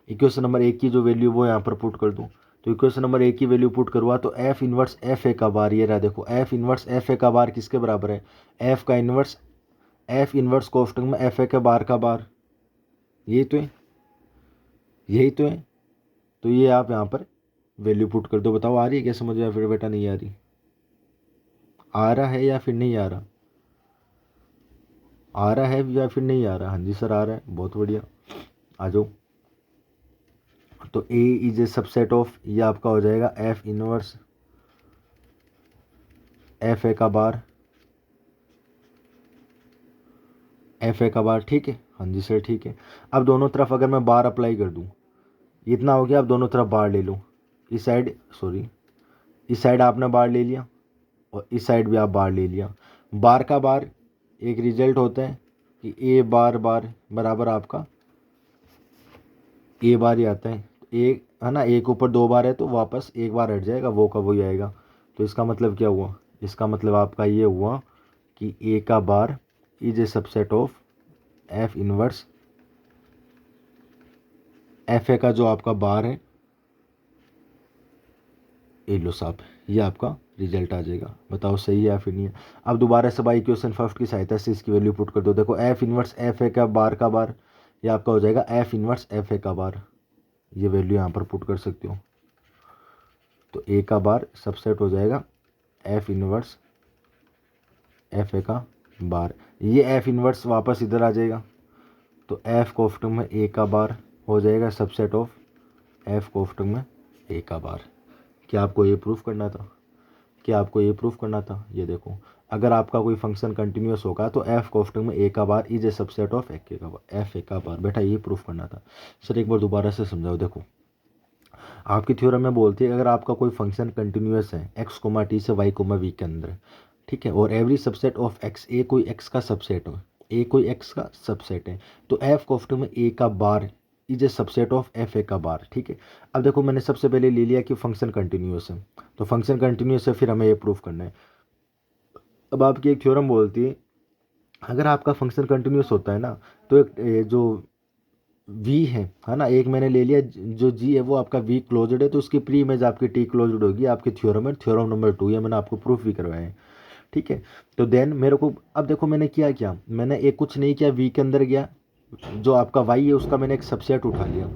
इक्वेशन नंबर 1 की जो वैल्यू वो यहाँ पर पुट कर दो, तो इक्वेशन नंबर 1 की वैल्यू पुट करवा तो एफ इनवर्स एफ ए का बार ये रहा। देखो एफ इनवर्स एफ ए का बार किसके बराबर है, एफ का इनवर्स एफ इनवर्स कोष्टक में एफ ए के बार का बार, यही तो है, यही तो है। तो ये आप यहाँ पर वैल्यू पुट कर दो। बताओ आ रही है क्या समझ, या फिर बेटा नहीं आ रही, आ रहा है या फिर नहीं आ रहा, आ रहा है या फिर नहीं आ रहा? हाँ जी सर आ रहा है, बहुत बढ़िया, आ जाओ। तो ए इज ए सबसेट ऑफ, ये आपका हो जाएगा एफ इनवर्स एफ ए का बार, एफ ए का बार। ठीक है, हाँ जी सर ठीक है। अब दोनों तरफ अगर मैं बार अप्लाई कर दूँ, इतना हो गया। अब दोनों तरफ बार ले लो, इस साइड सॉरी इस साइड आपने बार ले लिया और इस साइड भी आप बार ले लिया। बार का बार एक रिजल्ट होता है कि ए बार बार बराबर आपका ए बार ही आता है, एक है ना, एक ऊपर 2 बार है तो वापस एक बार हट जाएगा, वो का वही आएगा। तो इसका मतलब क्या हुआ, इसका मतलब आपका ये हुआ कि ए का bar is a subset of F inverse F A का जो आपका बार है, ए लो साहब, ये आपका रिजल्ट आ जाएगा। बताओ सही है या फिर नहीं है। अब दोबारा से बाई इक्वेशन फर्स्ट की सहायता से इसकी वैल्यू पुट कर दो। देखो एफ इनवर्स एफ ए का बार ये आपका हो जाएगा एफ इनवर्स एफ ए का बार, ये वैल्यू यहाँ पर पुट कर सकते हो। तो ए का बार सबसेट हो जाएगा एफ इनवर्स एफ ए का बार, ये एफ इनवर्स वापस इधर आ जाएगा, तो एफ कोफ्टक में ए का बार हो जाएगा सबसेट ऑफ एफ कोफ्टक में ए का बार। क्या आपको ये प्रूफ करना था, क्या आपको ये प्रूफ करना था? ये देखो अगर आपका कोई फंक्शन कंटिन्यूस होगा तो एफ कोफ्टक में ए का bar is a subset of F A का बार। बेटा ये प्रूफ करना था। सर एक बार दोबारा से समझाओ। देखो आपकी थ्योरम में बोलती है अगर आपका कोई फंक्शन कंटिन्यूस है एक्स कोमा टी से वाई कोमा वी के अंदर, ठीक है, और एवरी सबसेट ऑफ एक्स, ए कोई एक्स का सबसेट हो, ए कोई एक्स का सबसेट है, तो एफ कोफ्टक में ए का bar is a subset of F A का बार। ठीक है, अब देखो मैंने सबसे पहले ले लिया कि फंक्शन कंटिन्यूस है, तो फंक्शन कंटिन्यूस है, फिर हमें ये प्रूफ करना है। अब आपकी एक थ्योरम बोलती है अगर आपका फंक्शन कंटिन्यूस होता है ना, तो एक जो वी है ना, एक मैंने ले लिया जो जी है वो आपका वी क्लोज्ड है, तो उसकी प्री इमेज आपकी टी क्लोज्ड होगी। आपकी थ्योरम है, थ्योरम नंबर 2, ये मैंने आपको प्रूफ भी करवाया है। ठीक है, तो देन मेरे को अब देखो मैंने क्या मैंने एक कुछ नहीं किया, वी के अंदर गया, जो आपका वाई है उसका मैंने एक सबसेट उठा लिया,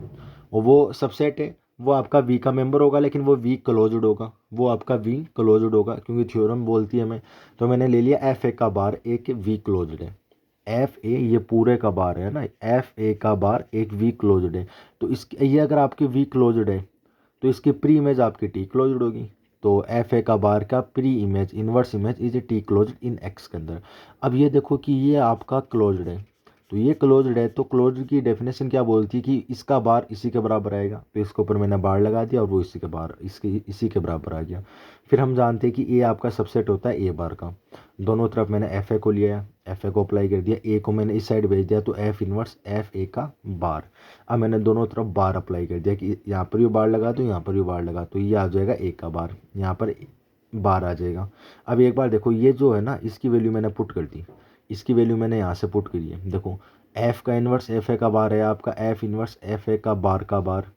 और वो सबसेट है वो आपका वी का मेंबर होगा, लेकिन वो वी क्लोज्ड होगा, वो आपका वी क्लोज्ड होगा क्योंकि थ्योरम बोलती है हमें। तो मैंने ले लिया एफ ए का बार एक वी क्लोज्ड है, एफ ए ये पूरे का बार है ना, एफ ए का बार एक वी क्लोज्ड है, तो इसकी ये अगर आपकी वी क्लोज्ड है तो इसकी प्री इमेज आपकी टी क्लोज्ड होगी। तो एफ ए का बार का pre image inverse image is A T closed in x के अंदर। अब ये देखो कि ये आपका क्लोज्ड है, तो ये क्लोज्ड है, तो क्लोज्ड की डेफिनेशन क्या बोलती है कि इसका बार इसी के बराबर आएगा, तो इसके ऊपर मैंने बार लगा दिया और वो इसी के बराबर आ गया। फिर हम जानते हैं कि ए आपका सबसेट होता है ए बार का, दोनों तरफ मैंने एफ ए को लिया, एफ ए को अप्लाई कर दिया, ए को मैंने इस साइड भेज दिया तो एफ इनवर्स एफ ए का बार। अब मैंने दोनों तरफ बार अप्लाई कर दिया कि यहाँ पर भी बार लगा दूँ, यहाँ पर भी बार लगा, तो ये आ जाएगा ए का बार, यहाँ पर बार आ जाएगा। अब एक बार देखो ये जो है ना, इसकी वैल्यू मैंने पुट कर दी, इसकी वैल्यू मैंने यहाँ से पुट करी है। देखो एफ का इन्वर्स एफ ए का बार है आपका, एफ इन्वर्स एफ ए का बार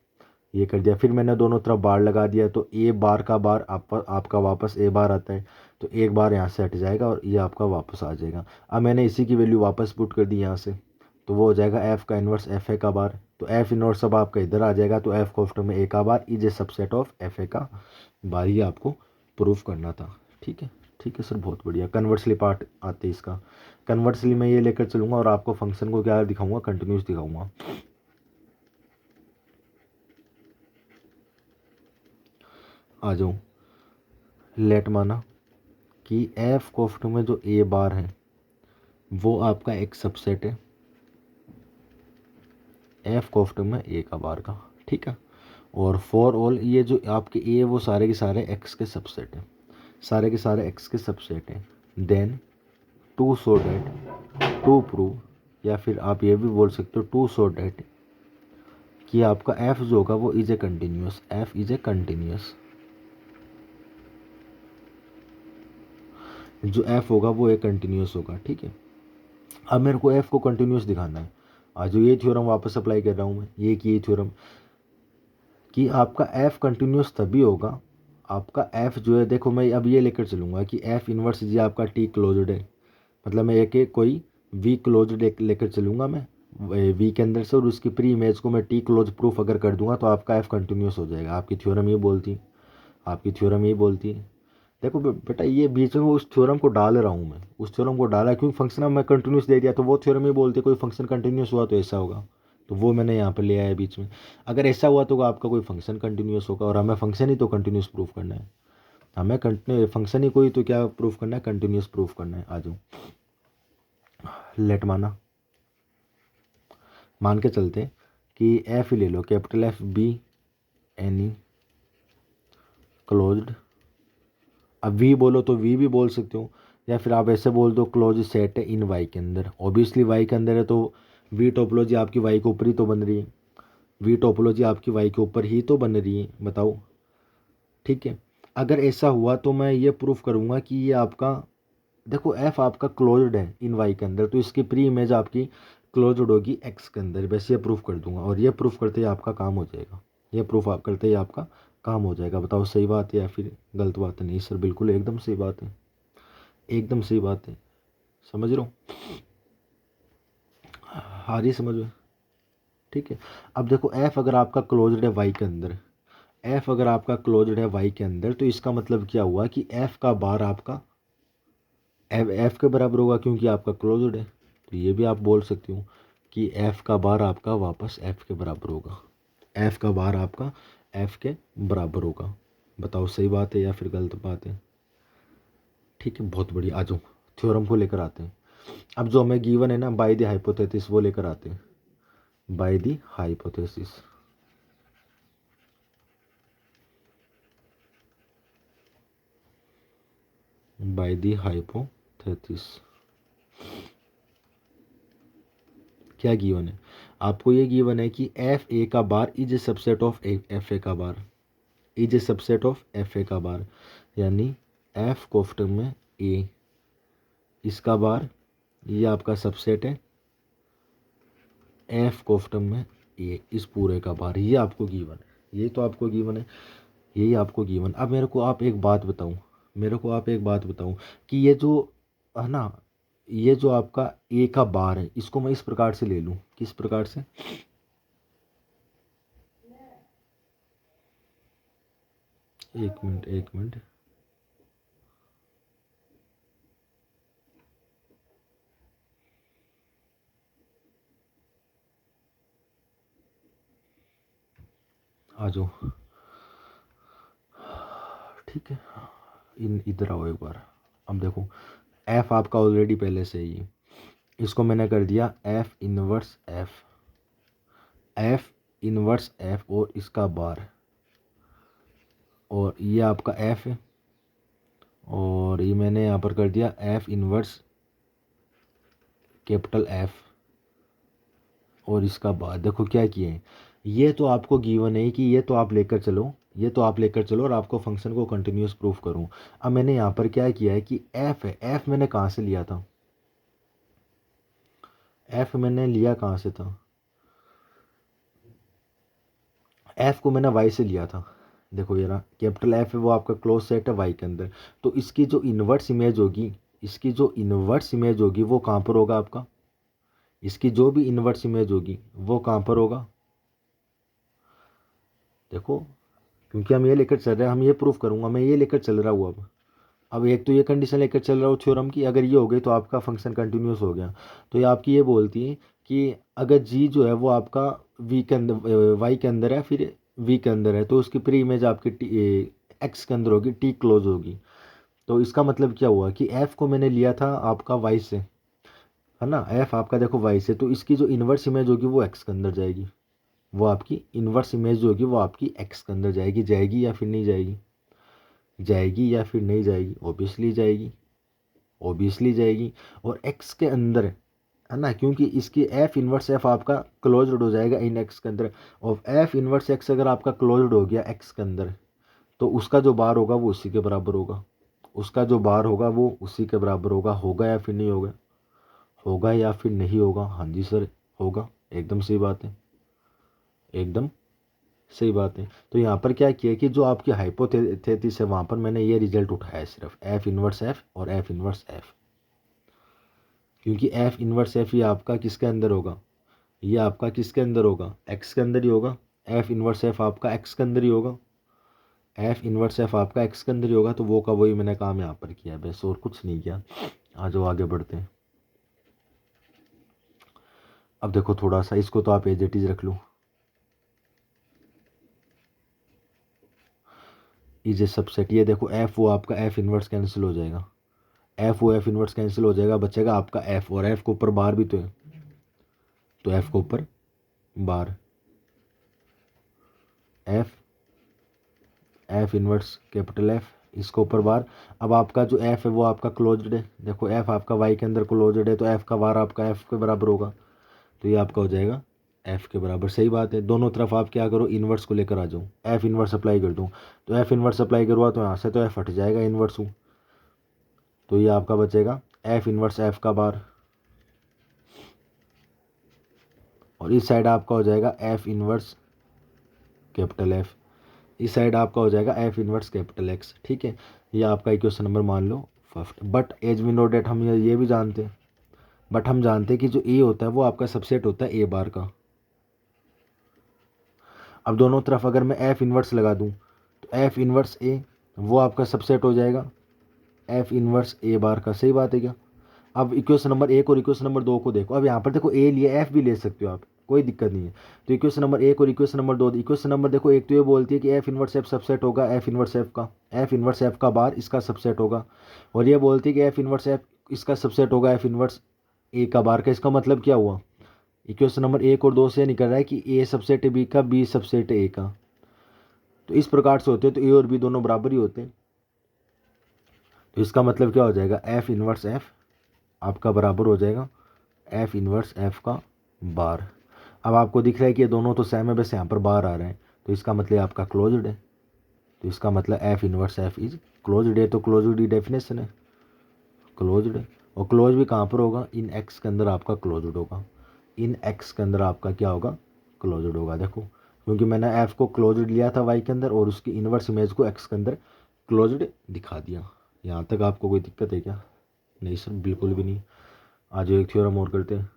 ये कर दिया। फिर मैंने दोनों तरफ बार लगा दिया तो ए बार का बार आपका वापस ए बार आता है, तो एक बार यहाँ से हट जाएगा और ये आपका वापस आ जाएगा। अब मैंने इसी की वैल्यू वापस पुट कर दी यहाँ से, तो वो हो जाएगा एफ का इन्वर्स एफ ए का बार। तो एफ इन्वर्स अब आपका इधर आ जाएगा, तो एफ कोफ्ट में ए का bar is a subset of F A का बार, ये आपको प्रूफ करना था। ठीक है, ठीक है सर, बहुत बढ़िया। कन्वर्सली पार्ट आते हैं इसका, कन्वर्सली मैं ये लेकर चलूँगा और आपको फंक्शन को क्या दिखाऊंगा, कंटिन्यूस दिखाऊंगा। आ जाऊँ, लेट माना कि एफ कोफ्ट में जो ए बार है वो आपका एक सबसेट है एफ कोफ्ट में ए का बार का, ठीक है। और फॉर ऑल ये जो आपके ए वो सारे के सारे एक्स के सबसेट हैं, सारे के सारे एक्स के सबसेट हैं। Then to so that to prove, या फिर आप ये भी बोल सकते हो टू सो डेट कि आपका एफ जो होगा वो is a continuous, F is a continuous, जो एफ होगा वो एक कंटिन्यूस होगा, ठीक है। अब मेरे को एफ को कंटिन्यूस दिखाना है। आज जो ये थ्योरम वापस अप्लाई कर रहा हूँ मैं, ये थ्योरम कि आपका एफ कंटिन्यूस तभी होगा, आपका एफ जो है, देखो मैं अब ये लेकर चलूँगा कि एफ इनवर्स जी आपका टी क्लोज्ड है, मतलब मैं एक कोई वी क्लोज्ड लेकर चलूँगा मैं वी के अंदर से, और उसकी प्री इमेज को मैं टी क्लोज प्रूफ अगर कर दूंगा तो आपका एफ कंटिन्यूस हो जाएगा। आपकी थ्योरम ये बोलती है, आपकी थ्योरम ये बोलती है। देखो बेटा ये बीच में उस थ्योरम को डाल रहा हूँ मैं, उस थ्योरम को डाला क्योंकि फंक्शन अब मैं कंटिन्यूस दे दिया, तो वो थ्योरम ये बोलती है कोई फंक्शन कंटिन्यूस हुआ तो ऐसा होगा, तो वो मैंने यहाँ पर ले आया बीच में। अगर ऐसा हुआ तो आपका कोई फंक्शन कंटिन्यूस होगा, और हमें फंक्शन ही तो कंटिन्यूस प्रूफ करना है, हमें कंटिन्यू फंक्शन ही कोई तो क्या प्रूफ करना है, कंटिन्यूस प्रूफ करना है। आ जाओ, लेट माना, मान के चलते कि एफ ही ले लो, capital F B any closed. अब वी बोलो तो वी भी बोल सकते हो, या फिर आप ऐसे बोल दो क्लोज सेट है इन वाई के अंदर। ऑब्वियसली वाई के अंदर है तो वी टोपोलॉजी आपकी वाई के ऊपर ही तो बन रही है, वी टोपोलॉजी आपकी वाई के ऊपर ही तो बन रही है, बताओ। ठीक है, अगर ऐसा हुआ तो मैं ये प्रूफ करूँगा कि ये आपका, देखो एफ आपका क्लोज्ड है इन वाई के अंदर, तो इसकी प्री इमेज आपकी क्लोज्ड होगी एक्स के अंदर, बस ये प्रूफ कर दूंगा, और ये प्रूफ करते ही आपका काम हो जाएगा, ये प्रूफ आप करते ही आपका काम हो जाएगा। बताओ सही बात है या फिर गलत बात है? नहीं सर, बिल्कुल एकदम सही बात है, एकदम सही बात है, समझ रहा हूँ, आ रही समझ में? ठीक है, अब देखो एफ अगर आपका क्लोज्ड है वाई के अंदर, एफ अगर आपका क्लोज्ड है वाई के अंदर, तो इसका मतलब क्या हुआ कि एफ का बार आपका एफ के बराबर होगा क्योंकि आपका क्लोज्ड है। तो ये भी आप बोल सकते हो कि एफ का बार आपका वापस एफ के बराबर होगा, एफ का बार आपका एफ के बराबर होगा। बताओ सही बात है या फिर गलत बात है? ठीक है, बहुत बढ़िया। आ जाओ थ्योरम को लेकर आते हैं। अब जो हमें गिवन है ना बाय द हाइपोथेसिस, वो लेकर आते हैं। By the hypothesis, by the hypothesis क्या गिवन है आपको? ये गिवन है कि एफ ए का bar is a subset of F A का bar, is a subset of F A का बार, यानी एफ कोफ्ट में ए इसका बार, ये आपका सबसेट है एफ कोफ्ट में ए इस पूरे का बार, ये आपको गिवन है, ये तो आपको गिवन है, यही आपको गिवन। अब मेरे को आप एक बात बताऊं, मेरे को आप एक बात बताऊं कि ये जो है ना, ये जो आपका ए का बार है, इसको मैं इस प्रकार से ले लूं, किस प्रकार से? एक मिनट, एक मिनट, आ जाओ, ठीक है, इन इधर आओ एक बार। अब देखो एफ आपका ऑलरेडी पहले से ही है, इसको मैंने कर दिया F inverse F, F inverse F और इसका बार, और ये आपका एफ है, और ये मैंने यहाँ पर कर दिया एफ इनवर्स कैपिटल एफ, और इसका बाद देखो क्या किए हैं, ये तो आपको गिवन है कि ये तो आप लेकर चलो, ये तो आप लेकर चलो और आपको फंक्शन को कंटिन्यूस प्रूफ करूँ। अब मैंने यहाँ पर क्या किया है कि एफ है, एफ मैंने कहाँ से लिया था, एफ मैंने लिया कहाँ से था, एफ को मैंने वाई से लिया था। देखो ये रहा कैपिटल एफ है, वो आपका क्लोज सेट है वाई के अंदर, तो इसकी जो इन्वर्स इमेज होगी, इसकी जो इन्वर्स इमेज होगी वो कहाँ पर होगा आपका, इसकी जो भी इन्वर्स इमेज होगी वो कहाँ पर होगा, देखो क्योंकि हम ये लेकर चल रहे हैं, हम ये प्रूफ करूंगा, मैं ये लेकर चल रहा हूँ। अब एक तो ये कंडीशन लेकर चल रहा हूँ थ्योरम की, अगर ये हो गई तो आपका फंक्शन कंटिन्यूस हो गया। तो ये आपकी ये बोलती है कि अगर जी जो है वो आपका वी के अंदर वाई के अंदर है, फिर वी के अंदर है, तो उसकी प्री इमेज आपकी एक्स के अंदर होगी, टी क्लोज होगी। तो इसका मतलब क्या हुआ कि एफ को मैंने लिया था आपका वाई से, है ना, एफ आपका देखो वाई से, तो इसकी जो इन्वर्स इमेज होगी वो एक्स के अंदर जाएगी, वो आपकी इन्वर्स इमेज जो होगी वो आपकी एक्स के अंदर जाएगी, जाएगी या फिर नहीं जाएगी, जाएगी या फिर नहीं जाएगी, ऑब्वियसली जाएगी, ऑब्वियसली जाएगी। और एक्स के अंदर है ना, क्योंकि इसकी एफ इन्वर्स एफ आपका क्लोज्ड हो जाएगा इन एक्स के अंदर, और एफ इन्वर्स एक्स अगर आपका क्लोज्ड हो गया एक्स के अंदर, तो उसका जो बार होगा वो उसी के बराबर होगा, उसका जो बार होगा वो उसी के बराबर होगा या फिर नहीं होगा, होगा या फिर नहीं होगा, हाँ जी सर होगा, एकदम सही बात है, एकदम सही बात है। तो यहाँ पर क्या किया कि जो आपकी हाइपोथेसिस है वहाँ पर मैंने ये रिजल्ट उठाया सिर्फ एफ इन्वर्स एफ और एफ इन्वर्स एफ, क्योंकि एफ इन्वर्स एफ ये आपका किसके अंदर होगा, ये आपका किसके अंदर होगा, एक्स के अंदर ही होगा, एफ इन्वर्स एफ आपका एक्स के अंदर ही होगा, एफ इन्वर्स एफ आपका एक्स के अंदर ही होगा, तो वो का वही मैंने काम यहाँ पर किया है बस, और कुछ नहीं किया। आज वो आगे बढ़ते हैं। अब देखो थोड़ा सा इसको तो आप एज इट इज रख लो, इज ए सबसेट, ये देखो एफ वो आपका एफ इन्वर्स कैंसिल हो जाएगा, एफ वो एफ इन्वर्स कैंसिल हो जाएगा, बचेगा आपका एफ, और एफ के ऊपर बार भी तो है, तो एफ के ऊपर bar, F F inverse capital F, इसके ऊपर बार। अब आपका जो एफ है वो आपका क्लोज्ड है, देखो एफ आपका वाई के अंदर क्लोज्ड है, तो एफ का बार आपका एफ के बराबर होगा, तो ये आपका हो जाएगा एफ के बराबर। सही बात है, दोनों तरफ आप क्या करो, इन्वर्स को लेकर आ जाओ, एफ इन्वर्स अप्लाई कर दूँ, तो एफ इन्वर्स अप्लाई करवा तो यहाँ से तो एफ हट जाएगा इन्वर्स हूँ, तो ये आपका बचेगा एफ इन्वर्स एफ का बार, और इस साइड आपका हो जाएगा एफ इन्वर्स कैपिटल एफ, इस साइड आपका हो जाएगा एफ इन्वर्स कैपिटल एक्स। ठीक है, ये आपका इक्वेशन नंबर मान लो first. But as we know that, हम ये भी जानते हैं, बट हम जानते हैं कि जो ए होता है वो आपका सबसेट होता है ए बार का। अब दोनों तरफ अगर मैं एफ इन्वर्स लगा दूं, तो एफ इन्वर्स ए वो आपका सबसेट हो जाएगा एफ इन्वर्स ए बार का। सही बात है क्या। अब इक्वेशन नंबर एक और इक्वेशन नंबर दो को देखो, अब यहाँ पर देखो ए लिए एफ भी ले सकते हो आप, कोई दिक्कत नहीं है। तो इक्वेशन नंबर एक और इक्वेशन नंबर दो, इक्वेशन नंबर देखो एक तो ये बोलती है कि एफ इन्वर्स एफ सबसेट होगा एफ इन्वर्स एफ का, एफ इन्वर्स एफ का बार इसका सबसेट होगा, और ये बोलती है कि एफ इन्वर्स एफ इसका सबसेट होगा एफ इन्वर्स ए का बार का। इसका मतलब क्या हुआ, इक्वेशन नंबर एक और दो से निकल रहा है कि ए सबसेट है बी का, बी सबसेट है ए का, तो इस प्रकार से होते हैं, तो ए और बी दोनों बराबर ही होते हैं। तो इसका मतलब क्या हो जाएगा, एफ इन्वर्स एफ आपका बराबर हो जाएगा एफ इन्वर्स एफ का बार। अब आपको दिख रहा है कि ये दोनों तो सेम है, बस यहाँ पर बार आ रहे हैं, तो इसका मतलब आपका क्लोज्ड है, तो इसका मतलब F inverse F is closed है, तो क्लोज्ड ही डेफिनेशन है, क्लोज्ड है। और क्लोज भी कहाँ पर होगा, इन एक्स के अंदर आपका क्लोज्ड होगा, इन एक्स के अंदर आपका क्या होगा, क्लोज्ड होगा। देखो क्योंकि मैंने एफ को क्लोज्ड लिया था वाई के अंदर, और उसकी इन्वर्स इमेज को एक्स के अंदर क्लोज्ड दिखा दिया। यहाँ तक आपको कोई दिक्कत है क्या, नहीं सर बिल्कुल भी नहीं। आज एक थ्योरम और करते हैं,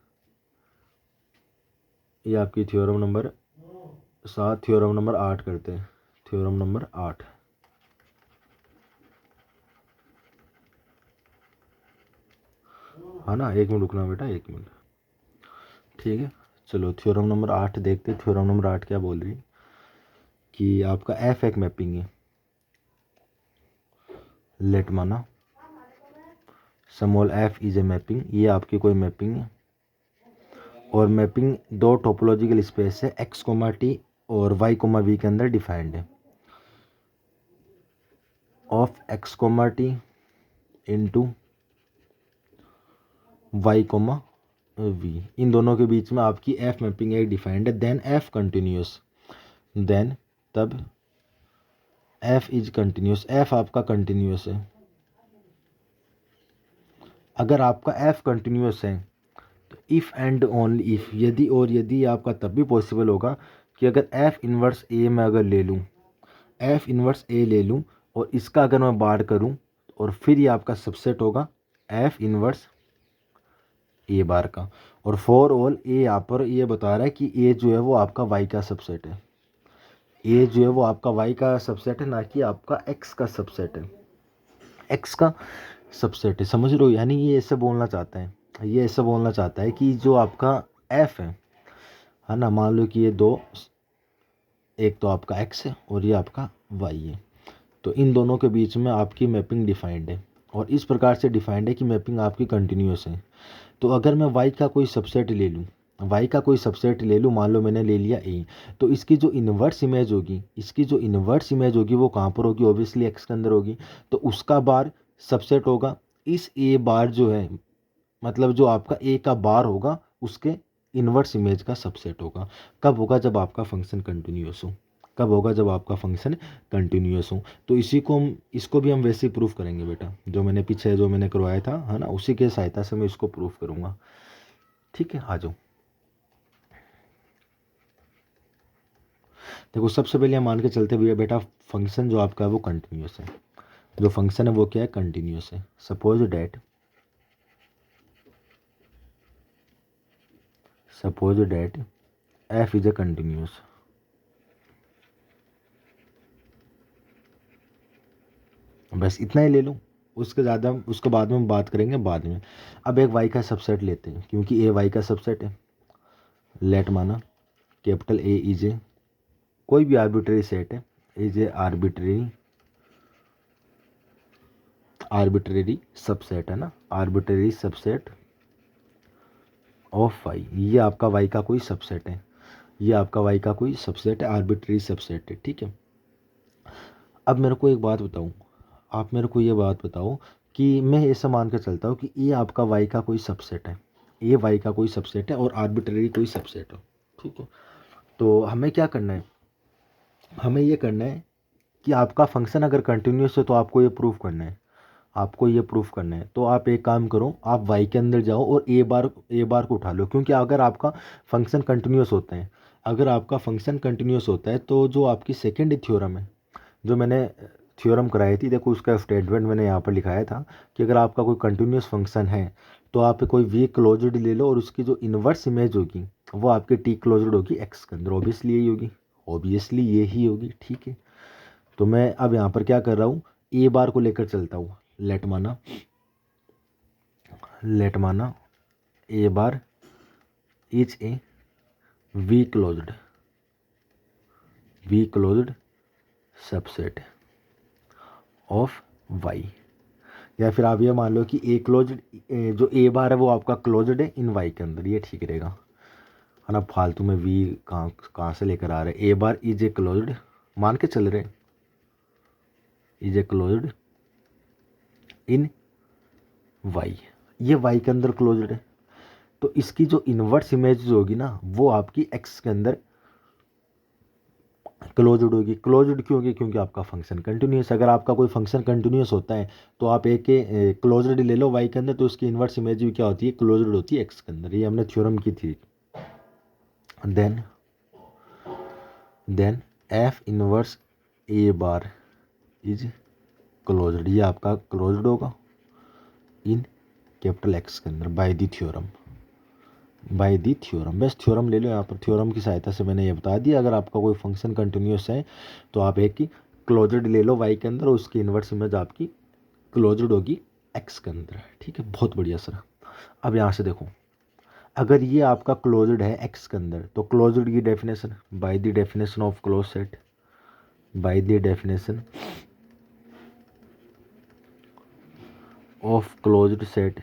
ये आपकी थ्योरम नंबर 7, थ्योरम नंबर 8 करते हैं, थ्योरम नंबर 8। हाँ ना, एक मिनट रुकना बेटा, एक मिनट, ठीक है। चलो थ्योरम नंबर 8 देखते हैं, थ्योरम नंबर 8 क्या बोल रही है कि आपका एफ एक मैपिंग है, लेट माना small F is a mapping, ये आपकी कोई मैपिंग है, और मैपिंग दो टोपोलॉजिकल स्पेस है एक्स कोमा टी और वाई कोमा वी के अंदर डिफाइंड है, of X comma T into Y comma V, इन दोनों के बीच में आपकी एफ मैपिंग एक डिफाइंड है। देन एफ कंटिन्यूस, देन तब एफ इज कंटिन्यूस, एफ आपका कंटिन्यूस है। अगर आपका एफ कंटिन्यूस है तो इफ़ एंड ओनली इफ़, यदि और यदि आपका तब भी पॉसिबल होगा कि अगर एफ इन्वर्स ए मैं अगर ले लूँ, एफ इन्वर्स ए ले लूँ और इसका अगर मैं बार करूँ और फिर ये आपका सबसेट होगा एफ इन्वर्स ए बार का। और फॉर ऑल ए यहाँ पर ये बता रहा है कि ए जो है वो आपका वाई का सबसेट है, ए जो है वो आपका वाई का सबसेट है, ना कि आपका एक्स का सबसेट है, एक्स का सबसेट है। समझ रहे हो? यानी ये ऐसे बोलना चाहता है, ये ऐसे बोलना चाहता है कि जो आपका एफ है ना, मान लो कि ये दो, एक तो आपका एक्स है और ये आपका वाई है, तो इन दोनों के बीच में आपकी मैपिंग डिफाइंड है और इस प्रकार से डिफाइंड है कि मैपिंग आपकी कंटिन्यूस है। तो अगर मैं वाई का कोई सबसेट ले लूँ, वाई का कोई सबसेट ले लूँ, मान लो मैंने ले लिया ए, तो इसकी जो इन्वर्स इमेज होगी, इसकी जो इन्वर्स इमेज होगी वो कहाँ पर होगी? ऑब्वियसली एक्स के अंदर होगी। तो उसका बार सबसेट होगा इस ए बार जो है, मतलब जो आपका ए का बार होगा उसके इन्वर्स इमेज का सबसेट होगा। कब होगा? जब आपका फंक्शन कंटिन्यूस हो। कब होगा? जब आपका फंक्शन कंटिन्यूस हो। तो इसी को हम, इसको भी हम वैसे ही प्रूफ करेंगे बेटा, जो मैंने पीछे जो मैंने करवाया था है ना, उसी के सहायता से मैं इसको प्रूफ करूँगा। ठीक है, आ जाओ। देखो सबसे पहले हम मान के चलते हुए बेटा, फंक्शन जो आपका है वो कंटिन्यूस है। जो फंक्शन है वो क्या है? कंटिन्यूस है। Suppose date F is a continuous. बस इतना ही ले लो, उसके ज़्यादा उसके बाद में हम बात करेंगे बाद में। अब एक वाई का सबसेट लेते हैं, क्योंकि ए वाई का सबसेट है। लेट माना कैपिटल ए इज ए, कोई भी आर्बिट्रेरी सेट है, इज ए आर्बिट्रेरी सबसेट है ना, आर्बिट्रेरी सबसेट ऑफ वाई। ये आपका वाई का कोई सबसेट है, ये आपका वाई का कोई सबसेट है, आर्बिट्रेरी सबसेट है। ठीक है। अब मेरे को एक बात बताऊं, आप मेरे को ये बात बताओ कि मैं ऐसा मान कर चलता हूँ कि ये आपका वाई का कोई सबसेट है, ये वाई का कोई सबसेट है और आर्बिट्रेरी कोई सबसेट है। ठीक है। तो हमें क्या करना है? हमें ये करना है कि आपका फंक्शन अगर कंटिन्यूस है तो आपको ये प्रूफ करना है, आपको ये प्रूफ करना है। तो आप एक काम करो, आप वाई के अंदर जाओ और ए बार को उठा लो, क्योंकि अगर आपका फंक्शन कंटिन्यूस होता है, अगर आपका फंक्शन कंटिन्यूस होता है तो जो आपकी सेकेंड थ्योरम है, जो मैंने थ्योरम कराई थी, देखो उसका स्टेटमेंट मैंने यहाँ पर लिखाया था कि अगर आपका कोई कंटिन्यूस फंक्शन है तो आप कोई वी क्लोज्ड ले लो और उसकी जो इन्वर्स इमेज होगी वो आपकी टी क्लोज्ड होगी एक्स के अंदर। ऑब्वियसली यही होगी, ऑब्वियसली ये ही होगी। ठीक है। तो मैं अब यहाँ पर क्या कर रहा हूँ, ए बार को लेकर चलता हूँ। लेट माना A bar is a V closed subset of Y. या फिर आप ये मान लो कि ए क्लोज्ड, जो ए बार है वो आपका क्लोज्ड है इन वाई के अंदर, ये ठीक रहेगा है ना। फालतू में वी कहाँ कहाँ से लेकर आ रहे हैं? ए बार इज ए क्लोज्ड मान के चल रहे, is a closed in Y, ये वाई के अंदर क्लोज्ड है। तो इसकी जो इन्वर्स इमेज होगी ना वो आपकी एक्स के अंदर क्लोज्ड होगी। क्लोज्ड क्यों होगी? क्योंकि आपका फंक्शन कंटिन्यूस। अगर आपका कोई फंक्शन कंटिन्यूस होता है तो आप एक क्लोज्ड ले लो वाई के अंदर, तो उसकी इन्वर्स इमेज भी क्या होती है? क्लोज्ड होती है एक्स के अंदर। ये हमने थ्योरम की थी। Then F inverse A bar is closed, ये आपका क्लोज्ड होगा इन कैपिटल एक्स के अंदर बाय दी थ्योरम। बस थ्योरम ले लो यहाँ पर, थ्योरम की सहायता से मैंने ये बता दिया अगर आपका कोई फंक्शन कंटिन्यूस है तो आप एक की क्लोज्ड ले लो वाई के अंदर और उसकी इन्वर्स इमेज आपकी क्लोज्ड होगी एक्स के अंदर। ठीक है, बहुत बढ़िया सर। अब यहाँ से देखो, अगर ये आपका क्लोज्ड है एक्स के अंदर तो क्लोज्ड की definition by the definition of close set, by the definition of closed set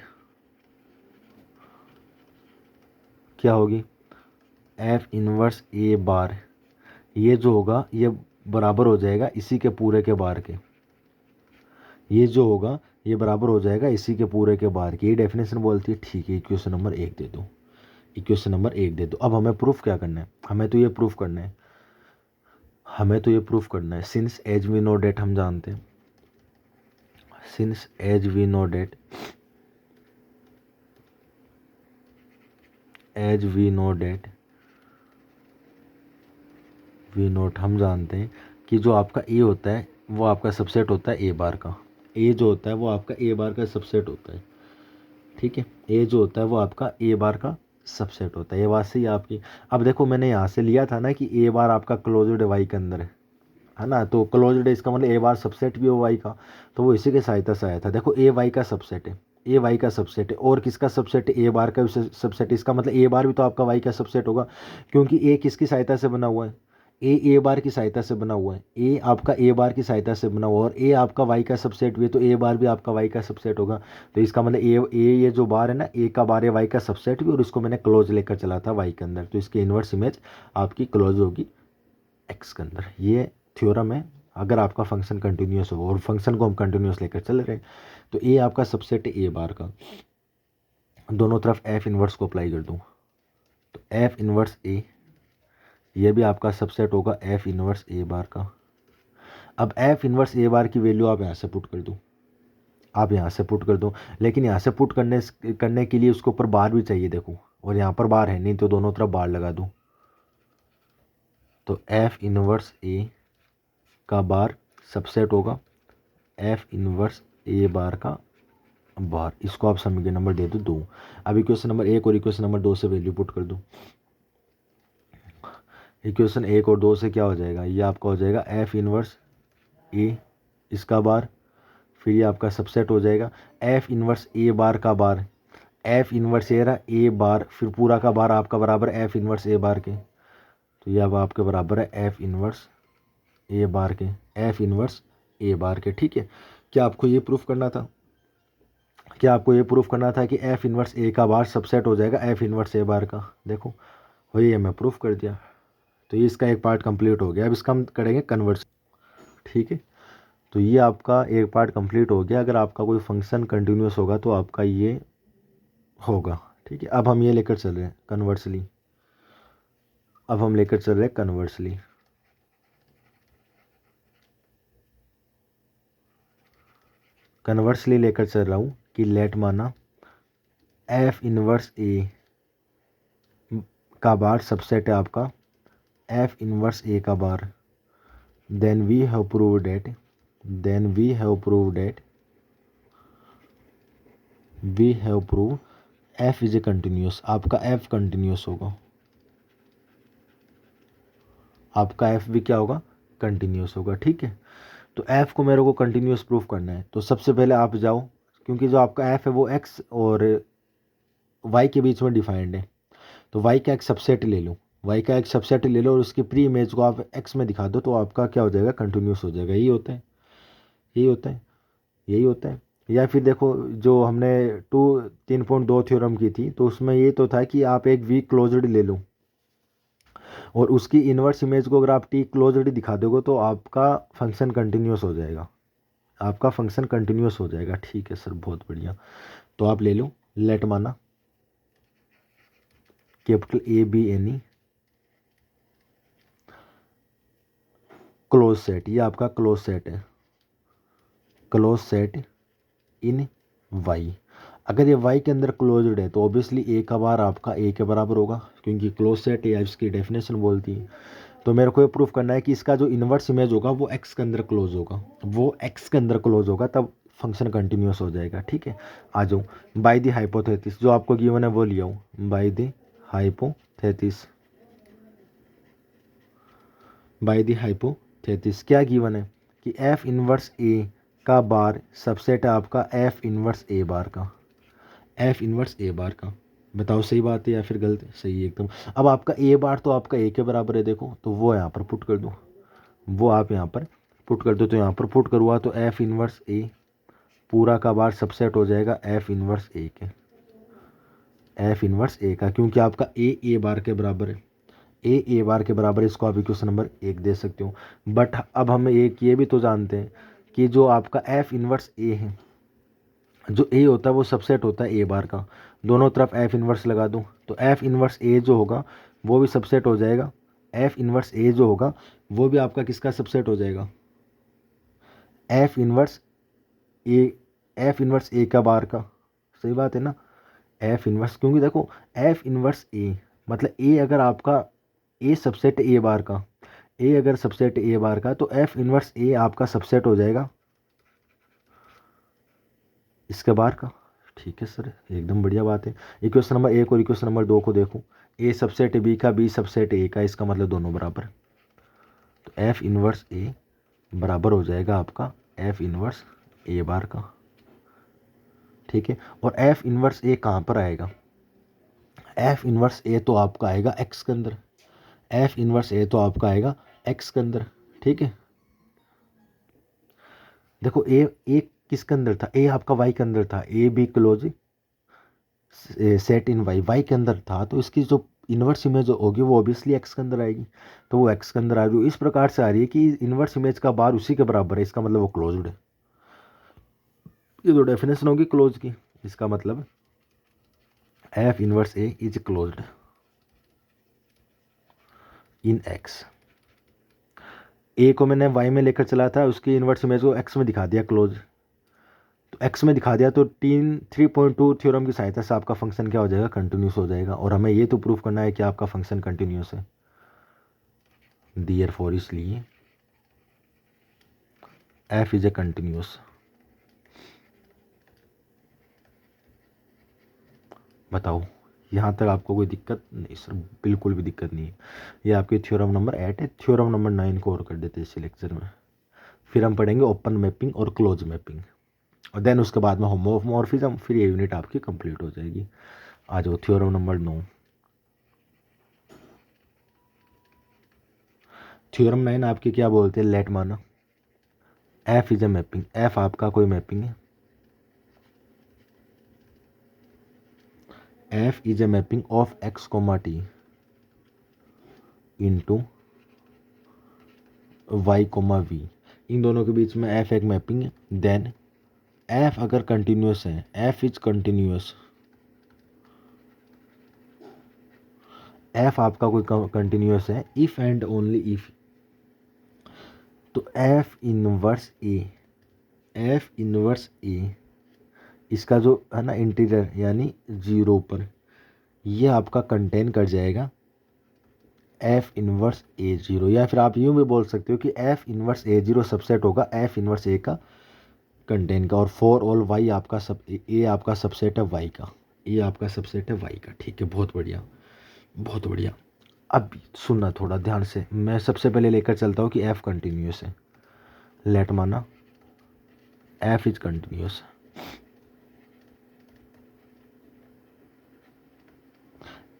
क्या होगी? एफ इनवर्स ए बार, ये जो होगा ये बराबर हो जाएगा इसी के पूरे के बार के, ये जो होगा ये बराबर हो जाएगा इसी के पूरे के बाहर की, ये डेफिनेशन बोलती है। ठीक है, इक्वेशन नंबर 1 दे दो, इक्वेशन नंबर 1 दे दो। अब हमें प्रूफ क्या करना है, हमें तो ये प्रूफ करना है, हमें तो ये प्रूफ करना है since as we know that, हम जानते हैं since as we know that, as we know that we note, हम जानते हैं कि जो आपका ए होता है वो आपका सबसेट होता है ए बार का, ए जो होता है वो आपका ए बार का सबसेट होता है। ठीक है, ए जो होता है वो आपका ए बार का सबसेट होता है, ये बात सही है आपकी। अब देखो मैंने यहाँ से लिया था ना कि ए बार आपका क्लोज्ड वाई के अंदर है ना, तो क्लोज्ड है इसका मतलब ए बार सबसेट भी हो वाई का, तो वो इसी के सहायता से आया था। देखो ए वाई का सबसेट है, ए वाई का सबसेट है, और किसका सबसेट है, ए बार का सबसेट, इसका मतलब ए बार भी तो आपका वाई का सबसेट होगा, क्योंकि ए किसकी सहायता से बना हुआ है, ए बार की सहायता से बना हुआ है, ए आपका ए बार की सहायता से बना हुआ है, और ए आपका वाई का सबसेट भी है, तो ए बार भी आपका वाई का सबसेट होगा। तो इसका मतलब ये जो बार है ना, ए का बार है वाई का सबसेट भी, और इसको मैंने क्लोज लेकर चला था वाई के अंदर, तो इसकी इन्वर्स इमेज आपकी क्लोज होगी एक्स के अंदर। ये थ्योरम है अगर आपका फंक्शन कंटिन्यूस हो, और फंक्शन को हम कंटिन्यूस लेकर चल रहे हैं, तो ए आपका सबसेट है ए बार का, दोनों तरफ एफ इन्वर्स को अप्लाई कर दूँ, तो एफ इन्वर्स ए, ये भी आपका सबसेट होगा एफ इन्वर्स ए बार का। अब एफ इन्वर्स ए बार की वैल्यू आप यहाँ से पुट कर दो, आप यहाँ से पुट कर दो, लेकिन यहाँ से पुट करने के लिए उसके ऊपर बार भी चाहिए देखो, और यहाँ पर बार है नहीं, तो दोनों तरफ बार लगा दूँ, तो एफ इन्वर्स ए का बार सबसेट होगा एफ इन्वर्स ए बार का बार, इसको आप समीकरण नंबर दे दो 2। अब इक्वेशन नंबर 1 और इक्वेशन नंबर 2 से वैल्यू पुट कर दो, इक्वेशन 1 और 2 से क्या हो जाएगा, ये आपका हो जाएगा एफ इन्वर्स ए इसका बार, फिर ये आपका सबसेट हो जाएगा एफ इन्वर्स ए बार का बार, एफ इन्वर्स ए रहा ए बार, फिर पूरा का बार आपका बराबर एफ इन्वर्स ए बार के, तो ये अब आपके बराबर है एफ इन्वर्स ए बार के, एफ इन्वर्स ए बार के। ठीक है, क्या आपको ये प्रूफ करना था, क्या आपको ये प्रूफ करना था कि एफ इन्वर्स ए का बार सबसेट हो जाएगा एफ इन्वर्स ए बार का, देखो वही मैं प्रूफ कर दिया। तो ये इसका एक पार्ट कंप्लीट हो गया, अब इसका हम करेंगे कन्वर्स। ठीक है, तो ये आपका एक पार्ट कंप्लीट हो गया, अगर आपका कोई फंक्शन कंटिन्यूस होगा तो आपका ये होगा। ठीक है, अब हम ये लेकर चल रहे हैं कन्वर्सली, अब हम लेकर चल रहे हैं कन्वर्सली, कन्वर्सली लेकर चल रहा हूँ कि लेट माना एफ इन्वर्स ए का बार सबसेट है आपका एफ इन्वर्स ए का bar, then we have proved that, then we have proved that, we have prove F is a continuous, आपका एफ कंटिन्यूस होगा, आपका एफ भी क्या होगा, कंटिन्यूस होगा। ठीक है, तो एफ को मेरे को कंटिन्यूस प्रूफ करना है, तो सबसे पहले आप जाओ, क्योंकि जो आपका एफ है वो एक्स और वाई के बीच में डिफाइंड है, तो वाई का एक सबसेट ले लो, वाई का एक सबसेट ले लो और उसकी प्री इमेज को आप एक्स में दिखा दो, तो आपका क्या हो जाएगा, कंटिन्यूस हो जाएगा। यही होता है, यही होता है, यही होता है। या फिर देखो जो हमने 3.2 थ्योरम की थी, तो उसमें ये तो था कि आप एक वी क्लोज्ड ले लो और उसकी इन्वर्स इमेज को अगर आप टी क्लोज्ड दिखा दोगे तो आपका फंक्शन कंटिन्यूस हो जाएगा, आपका फंक्शन कंटिन्यूस हो जाएगा। ठीक है सर, बहुत बढ़िया। तो आप ले लो लेट माना capital A be any close set, ये आपका क्लोज सेट है, क्लोज सेट इन वाई। अगर ये वाई के अंदर क्लोज्ड है तो ऑब्वियसली ए का बार आपका ए के बराबर होगा, क्योंकि क्लोज सेट है, इसकी डेफिनेशन बोलती है। तो मेरे को ये प्रूफ करना है कि इसका जो इन्वर्स इमेज होगा वो एक्स के अंदर क्लोज होगा, वो एक्स के अंदर क्लोज होगा, तब फंक्शन कंटिन्यूस हो जाएगा। ठीक है, आ जाऊँ बाय द हाइपोथेसिस, जो आपको गिवन है वो लिया हूँ, bye the hypothesis, by the hypothesis क्या गिवन है कि एफ इन्वर्स ए का बार सबसेट है आपका एफ इन्वर्स ए बार का, एफ इन्वर्स ए बार का। बताओ सही बात है या फिर गलत है, सही है एकदम। अब आपका ए बार तो आपका ए के बराबर है, देखो तो वो यहाँ पर पुट कर दो, वो आप यहाँ पर पुट कर दो, तो यहाँ पर पुट करवा तो एफ इन्वर्स ए पूरा का बार सबसेट हो जाएगा एफ इन्वर्स ए के, एफ इन्वर्स ए का, क्योंकि आपका ए बार के बराबर है, ए बार के बराबर, इसको आप इक्वेशन नंबर 1 दे सकते हो। बट अब हम एक ये भी तो जानते हैं कि जो आपका एफ इन्वर्स ए है, जो ए होता है वो सबसेट होता है ए बार का। दोनों तरफ एफ इन्वर्स लगा दूँ तो एफ इन्वर्स ए जो होगा वो भी सबसेट हो जाएगा। एफ इन्वर्स ए जो होगा वो भी आपका किसका सबसेट हो जाएगा, F inverse A, F inverse A का बार का। सही बात है ना, एफ इन्वर्स, क्योंकि देखो एफ इन्वर्स ए मतलब ए अगर आपका ए सबसेट ए बार का, ए अगर सबसेट ए बार का तो एफ इन्वर्स ए आपका सबसेट हो जाएगा इसके बार का। ठीक है सर, एकदम बढ़िया बात है। इक्वेशन नंबर 1 और इक्वेशन नंबर 2 को देखो, ए सबसेट बी का, बी सबसेट ए का, इसका मतलब दोनों बराबर। तो एफ इन्वर्स ए बराबर हो जाएगा आपका एफ इन्वर्स ए बार का। ठीक है, और एफ इन्वर्स ए कहाँ पर आएगा, एफ इन्वर्स ए तो आपका आएगा एक्स के अंदर, एफ इन्वर्स ए तो आपका आएगा एक्स के अंदर। ठीक है, देखो ए किसके अंदर था, ए आपका वाई के अंदर था, A be close set in Y, Y के अंदर था, तो इसकी जो इन्वर्स इमेज होगी वो ऑब्वियसली एक्स के अंदर आएगी, तो वो एक्स के अंदर आ रही है। इस प्रकार से आ रही है कि इन्वर्स इमेज का बार उसी के बराबर है, इसका मतलब वो क्लोज्ड है। ये तो डेफिनेशन होगी क्लोज की, इसका मतलब F inverse A is closed in X. A को मैंने वाई में लेकर चला था, उसकी इन्वर्स इमेज को एक्स में दिखा दिया क्लोज, तो एक्स में दिखा दिया तो 3.2 थ्योरम की सहायता से आपका फंक्शन क्या हो जाएगा, कंटिन्यूस हो जाएगा। और हमें ये तो प्रूफ करना है कि आपका फंक्शन कंटिन्यूस है। देयरफॉर इसलिए एफ इज ए कंटिन्यूस। बताओ यहाँ तक आपको कोई दिक्कत नहीं सर, बिल्कुल भी दिक्कत नहीं है। ये आपकी थ्योरम नंबर 8 है। थ्योरम नंबर 9 को और कर देते हैं इस लेक्चर में, फिर हम पढ़ेंगे ओपन मैपिंग और क्लोज मैपिंग, और देन उसके बाद में होमोमॉर्फिज्म, फिर ये यूनिट आपकी कंप्लीट हो जाएगी। आ जाओ थ्योरम नंबर 9। थ्योरम 9 आपकी क्या बोलते हैं, लेट माना F is a mapping, F आपका कोई मैपिंग है, F is a mapping of X comma T into Y comma V, इन दोनों के बीच में एफ एक मैपिंग है। देन एफ अगर कंटिन्यूस है, एफ इज कंटिन्यूस, एफ आपका कोई कंटिन्यूस है इफ एंड ओनली इफ, तो F inverse A, F inverse A इसका जो है ना इंटीरियर यानी जीरो पर, ये आपका कंटेन कर जाएगा एफ इनवर्स ए जीरो, या फिर आप यूँ भी बोल सकते हो कि एफ इनवर्स ए जीरो सबसेट होगा एफ इनवर्स ए का कंटेन का, और फॉर ऑल वाई आपका सब ए आपका सबसेट है वाई का, ए आपका सबसेट है वाई का। ठीक है, बहुत बढ़िया बहुत बढ़िया। अब सुनना थोड़ा ध्यान से, मैं सबसे पहले लेकर चलता हूँ कि एफ कंटिन्यूस है। लेट माना एफ इज कंटिन्यूस,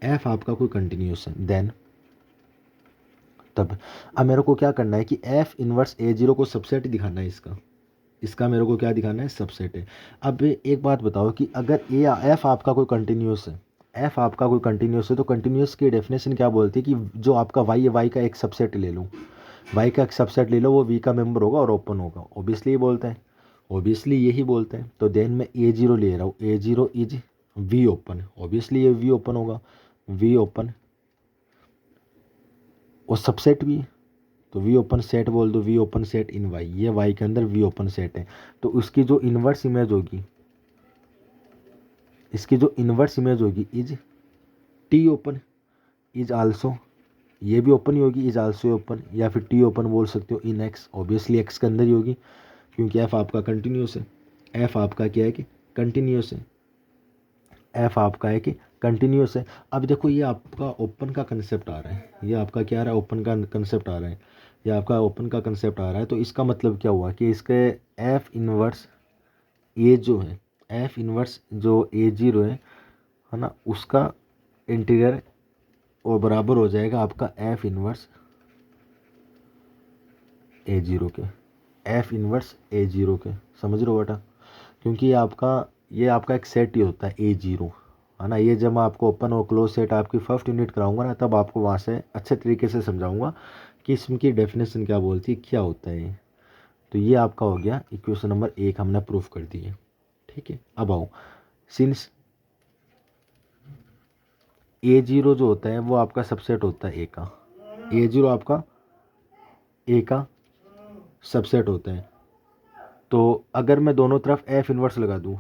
एफ आपका कोई कंटिन्यूस है, देन तब अब मेरे को क्या करना है कि एफ इनवर्स ए जीरो को सबसेट दिखाना है, इसका इसका मेरे को क्या दिखाना है, सबसेट है। अब एक बात बताओ कि अगर ए एफ आपका कोई कंटिन्यूस है, एफ आपका कोई कंटिन्यूस है, तो कंटिन्यूस की डेफिनेशन क्या बोलती है कि जो आपका वाई है, वाई का एक सबसेट ले लूँ, वाई का एक सबसेट ले लो, वो वी का मेंबर होगा और ओपन होगा। ऑब्वियसली ये बोलते हैं, ऑब्वियसली यही बोलते हैं। तो देन मैं ए जीरो ले रहा हूँ, A zero is V open, obviously ये वी ओपन होगा, वी ओपन और सबसेट भी है, तो वी ओपन सेट बोल दो, V open set in Y, ये वाई के अंदर वी ओपन सेट है। तो उसकी जो इन्वर्स इमेज होगी, इसकी जो इन्वर्स इमेज होगी is T open is also, ये भी ओपन ही होगी, इज आल्सो ओपन, या फिर टी ओपन बोल सकते हो इन एक्स, ऑब्वियसली एक्स के अंदर ही होगी क्योंकि एफ आपका कंटिन्यूस है। एफ आपका क्या है कि कंटिन्यूस है, एफ आपका है कि कंटिन्यूस है। अब देखो ये आपका ओपन का कंसेप्ट आ रहा है, ये आपका क्या आ रहा है, ओपन का कंसेप्ट आ रहा है, ये आपका ओपन का कंसेप्ट आ रहा है। तो इसका मतलब क्या हुआ कि इसके एफ इनवर्स ए जो है, एफ इनवर्स जो ए जीरो है ना, उसका इंटीरियर और बराबर हो जाएगा आपका एफ इनवर्स ए जीरो के, एफ इनवर्स ए जीरो के। समझ रहे हो बेटा, क्योंकि ये आपका एक सेट ही होता है ए जीरो, है ना। ये जब मैं आपको ओपन और क्लोज सेट आपकी फर्स्ट यूनिट कराऊंगा ना, तब आपको वहाँ से अच्छे तरीके से समझाऊंगा कि इसकी डेफिनेशन क्या बोलती है, क्या होता है। तो ये आपका हो गया इक्वेशन नंबर 1, हमने प्रूफ कर दी है। ठीक। ठीक है, अब आओ, सिंस A0 जो होता है वो आपका सबसेट होता है ए का, A0 आपका ए का सबसेट होता है। तो अगर मैं दोनों तरफ एफ इनवर्स लगा दूँ,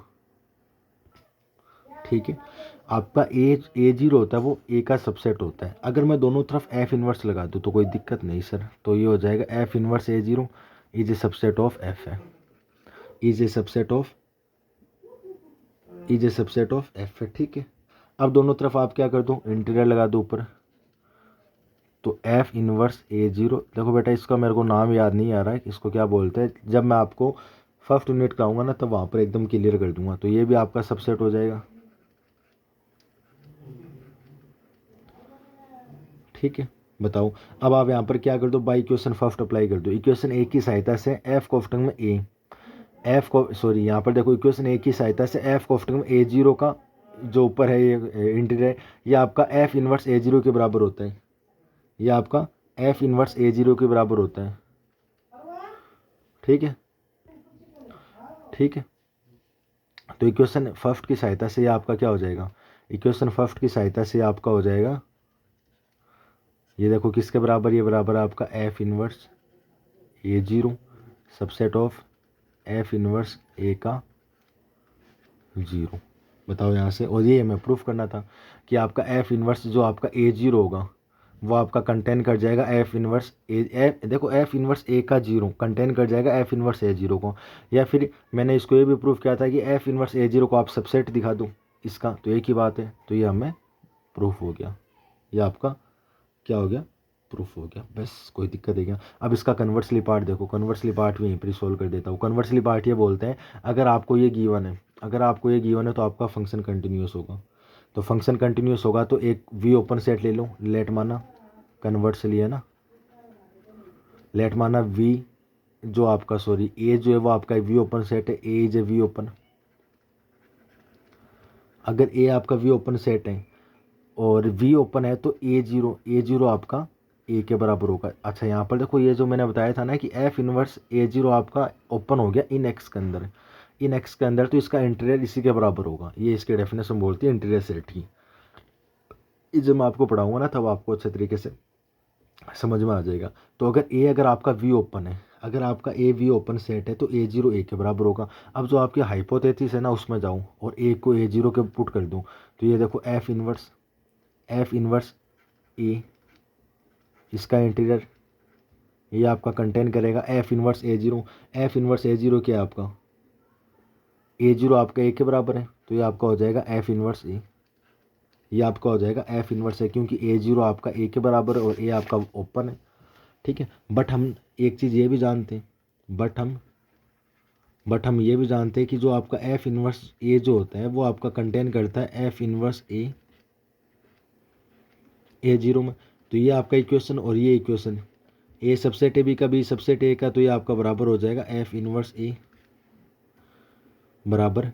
ठीक है, आपका A0 होता है वो ए का सबसेट होता है। अगर मैं दोनों तरफ एफ इनवर्स लगा दूँ तो कोई दिक्कत नहीं सर, तो ये हो जाएगा F inverse A0 is a subset of F है, is a subset of F है, ठीक है। अब दोनों तरफ आप क्या कर दो, इंटीरियर लगा दो ऊपर, तो एफ इनवर्स A0, देखो बेटा इसका मेरे को नाम याद नहीं आ रहा है इसको क्या बोलते हैं, जब मैं आपको फर्स्ट यूनिट कराऊंगा ना तब वहाँ पर एकदम क्लियर कर दूंगा। तो ये भी आपका सबसेट हो जाएगा, ठीक है। बताओ, अब आप यहाँ पर क्या कर दो, बाई इक्वेशन फर्स्ट अप्लाई कर दो। इक्वेशन ए की सहायता से एफ कोफ्टन में ए, एफ को सॉरी यहाँ पर देखो इक्वेशन ए की सहायता से एफ कोफ्टन में A0 का जो ऊपर है ये इंटीरियर, ये आपका एफ इनवर्स A0 के बराबर होता है, ये आपका एफ इनवर्स A0 के बराबर होता है, ठीक है, ठीक है। तो इक्वेशन फर्स्ट की सहायता से ये आपका क्या हो जाएगा, इक्वेशन फर्स्ट की सहायता से आपका हो जाएगा, ये देखो किसके बराबर, ये बराबर है आपका F inverse A0 subset of F inverse A का 0। बताओ यहाँ से, और ये हमें प्रूफ करना था कि आपका एफ इनवर्स जो आपका A0 होगा वो आपका कंटेन कर जाएगा एफ इनवर्स ए, देखो एफ इनवर्स ए का 0 कंटेन कर जाएगा एफ इनवर्स A0 को। या फिर मैंने इसको ये भी प्रूफ किया था कि एफ इनवर्स A0 को आप सबसेट दिखा दो इसका, तो एक ही बात है, तो ये हमें प्रूफ हो गया, ये आपका क्या हो गया, प्रूफ हो गया, बस कोई दिक्कत है क्या। अब इसका कन्वर्सली पार्ट देखो, कन्वर्सली पार्ट भी यहीं पर सोल्व कर देता हूँ। कन्वर्सली पार्ट ये बोलते हैं, अगर आपको ये गिवन है, अगर आपको ये गिवन है तो आपका फंक्शन कंटिन्यूस होगा। तो फंक्शन कंटिन्यूस होगा तो एक वी ओपन सेट ले लो, लेट माना कन्वर्सली है ना, लेट माना वी जो आपका सॉरी ए जो है वो आपका वी ओपन सेट है, ए इज ए वी ओपन। अगर ए आपका वी ओपन सेट है और वी ओपन है तो A0 आपका ए के बराबर होगा। अच्छा यहाँ पर देखो ये जो मैंने बताया था ना कि एफ इनवर्स A0 आपका ओपन हो गया इन एक्स के अंदर, इन एक्स के अंदर, तो इसका इंटीरियर इसी के बराबर होगा। ये इसके डेफिनेशन बोलती है इंटीरियर सेट की। ये जब मैं आपको पढ़ाऊंगा ना तब आपको अच्छे तरीके से समझ में आ जाएगा। तो अगर आपका वी ओपन है, अगर आपका ए वी ओपन सेट है तो A0 ए के बराबर होगा। अब जो आपकी हाइपोथेसिस है ना उसमें जाऊँ और ए को A0 के पुट कर दूँ, तो ये देखो एफ इनवर्स ए, इसका इंटीरियर ये आपका कंटेन करेगा F inverse A0। F inverse A0 क्या है आपका, A0 आपका ए के बराबर है, तो ये आपका हो जाएगा एफ इनवर्स ए, ये आपका हो जाएगा एफ इनवर्स है, क्योंकि A0 आपका ए के बराबर है और ए आपका ओपन है, ठीक है। बट हम एक चीज़ ये भी जानते हैं, बट हम ये भी जानते हैं कि जो आपका एफ इनवर्स ए जो होता है वो आपका कंटेन करता है एफ इनवर्स A0 में। तो ये आपका इक्वेशन और ये equation, A subset A B का बी सबसेट ए का, तो ये आपका बराबर हो जाएगा एफ इनवर्स ए बराबर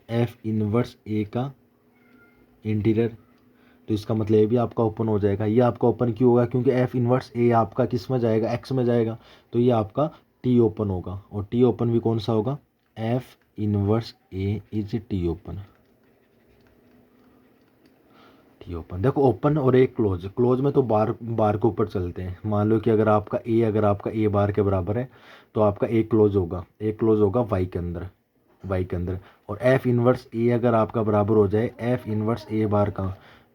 एफ इनवर्स ए का इंटीरियर। तो इसका मतलब ये भी आपका ओपन हो जाएगा। ये आपका ओपन क्यों होगा, क्योंकि एफ इनवर्स ए आपका किस में जाएगा, एक्स में जाएगा, तो ये आपका टी ओपन होगा। और टी ओपन भी कौन सा होगा, F inverse A is T open, T open. देखो ओपन और एक क्लोज, क्लोज में तो बार के ऊपर चलते हैं। मान लो कि अगर आपका ए बार के बराबर है तो आपका ए क्लोज होगा वाई के अंदर। और एफ इनवर्स ए अगर आपका बराबर हो जाए एफ इनवर्स ए बार का,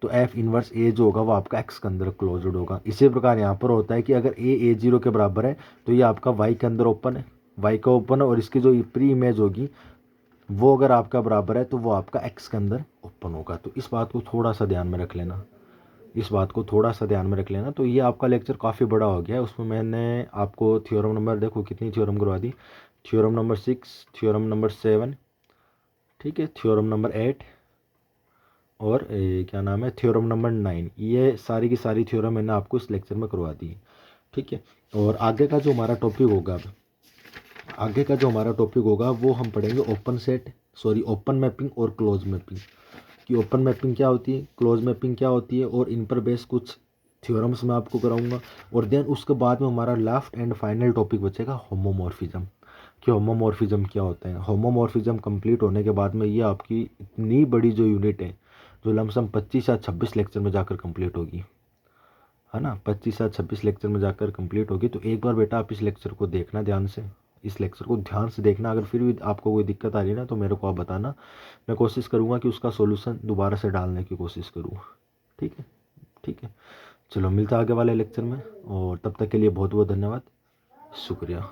तो एफ इनवर्स ए जो होगा वो आपका एक्स के अंदर क्लोज्ड होगा। इसी प्रकार यहाँ पर होता है कि अगर A0 के बराबर है तो ये आपका वाई के अंदर ओपन है, वाई का ओपन है, और इसकी जो प्री इमेज होगी वो अगर आपका बराबर है तो वो आपका एक्स के अंदर ओपन होगा। तो इस बात को थोड़ा सा ध्यान में रख लेना, तो ये आपका लेक्चर काफ़ी बड़ा हो गया है। उसमें मैंने आपको थ्योरम नंबर, देखो कितनी थ्योरम करवा दी, थ्योरम नंबर 6, थ्योरम नंबर 7, ठीक है, थ्योरम नंबर 8 और क्या नाम है थ्योरम नंबर 9। ये सारी की सारी थ्योरम मैंने आपको इस लेक्चर में करवा दी, ठीक है। और आगे का जो हमारा टॉपिक होगा वो हम पढ़ेंगे ओपन मैपिंग और क्लोज मैपिंग, कि ओपन मैपिंग क्या होती है, क्लोज मैपिंग क्या होती है, और इन पर बेस कुछ थ्योरम्स मैं आपको कराऊंगा। और देन उसके बाद में हमारा लास्ट एंड फाइनल टॉपिक बचेगा होमोमॉर्फिज्म। कि होमोमॉर्फिज्म क्या होता है। होमोमॉर्फिज्म कंप्लीट होने के बाद में ये आपकी इतनी बड़ी जो यूनिट है, जो लमसम 25 या 26 लेक्चर में जाकर कंप्लीट होगी, है ना, 25 या 26 लेक्चर में जाकर कंप्लीट होगी। तो एक बार बेटा आप इस लेक्चर को देखना ध्यान से, इस लेक्चर को ध्यान से देखना। अगर फिर भी आपको कोई दिक्कत आ रही है ना, तो मेरे को आप बताना, मैं कोशिश करूँगा कि उसका सोल्यूशन दोबारा से डालने की कोशिश करूँ। ठीक है, ठीक है, चलो मिलता है आगे वाले लेक्चर में, और तब तक के लिए बहुत बहुत धन्यवाद, शुक्रिया।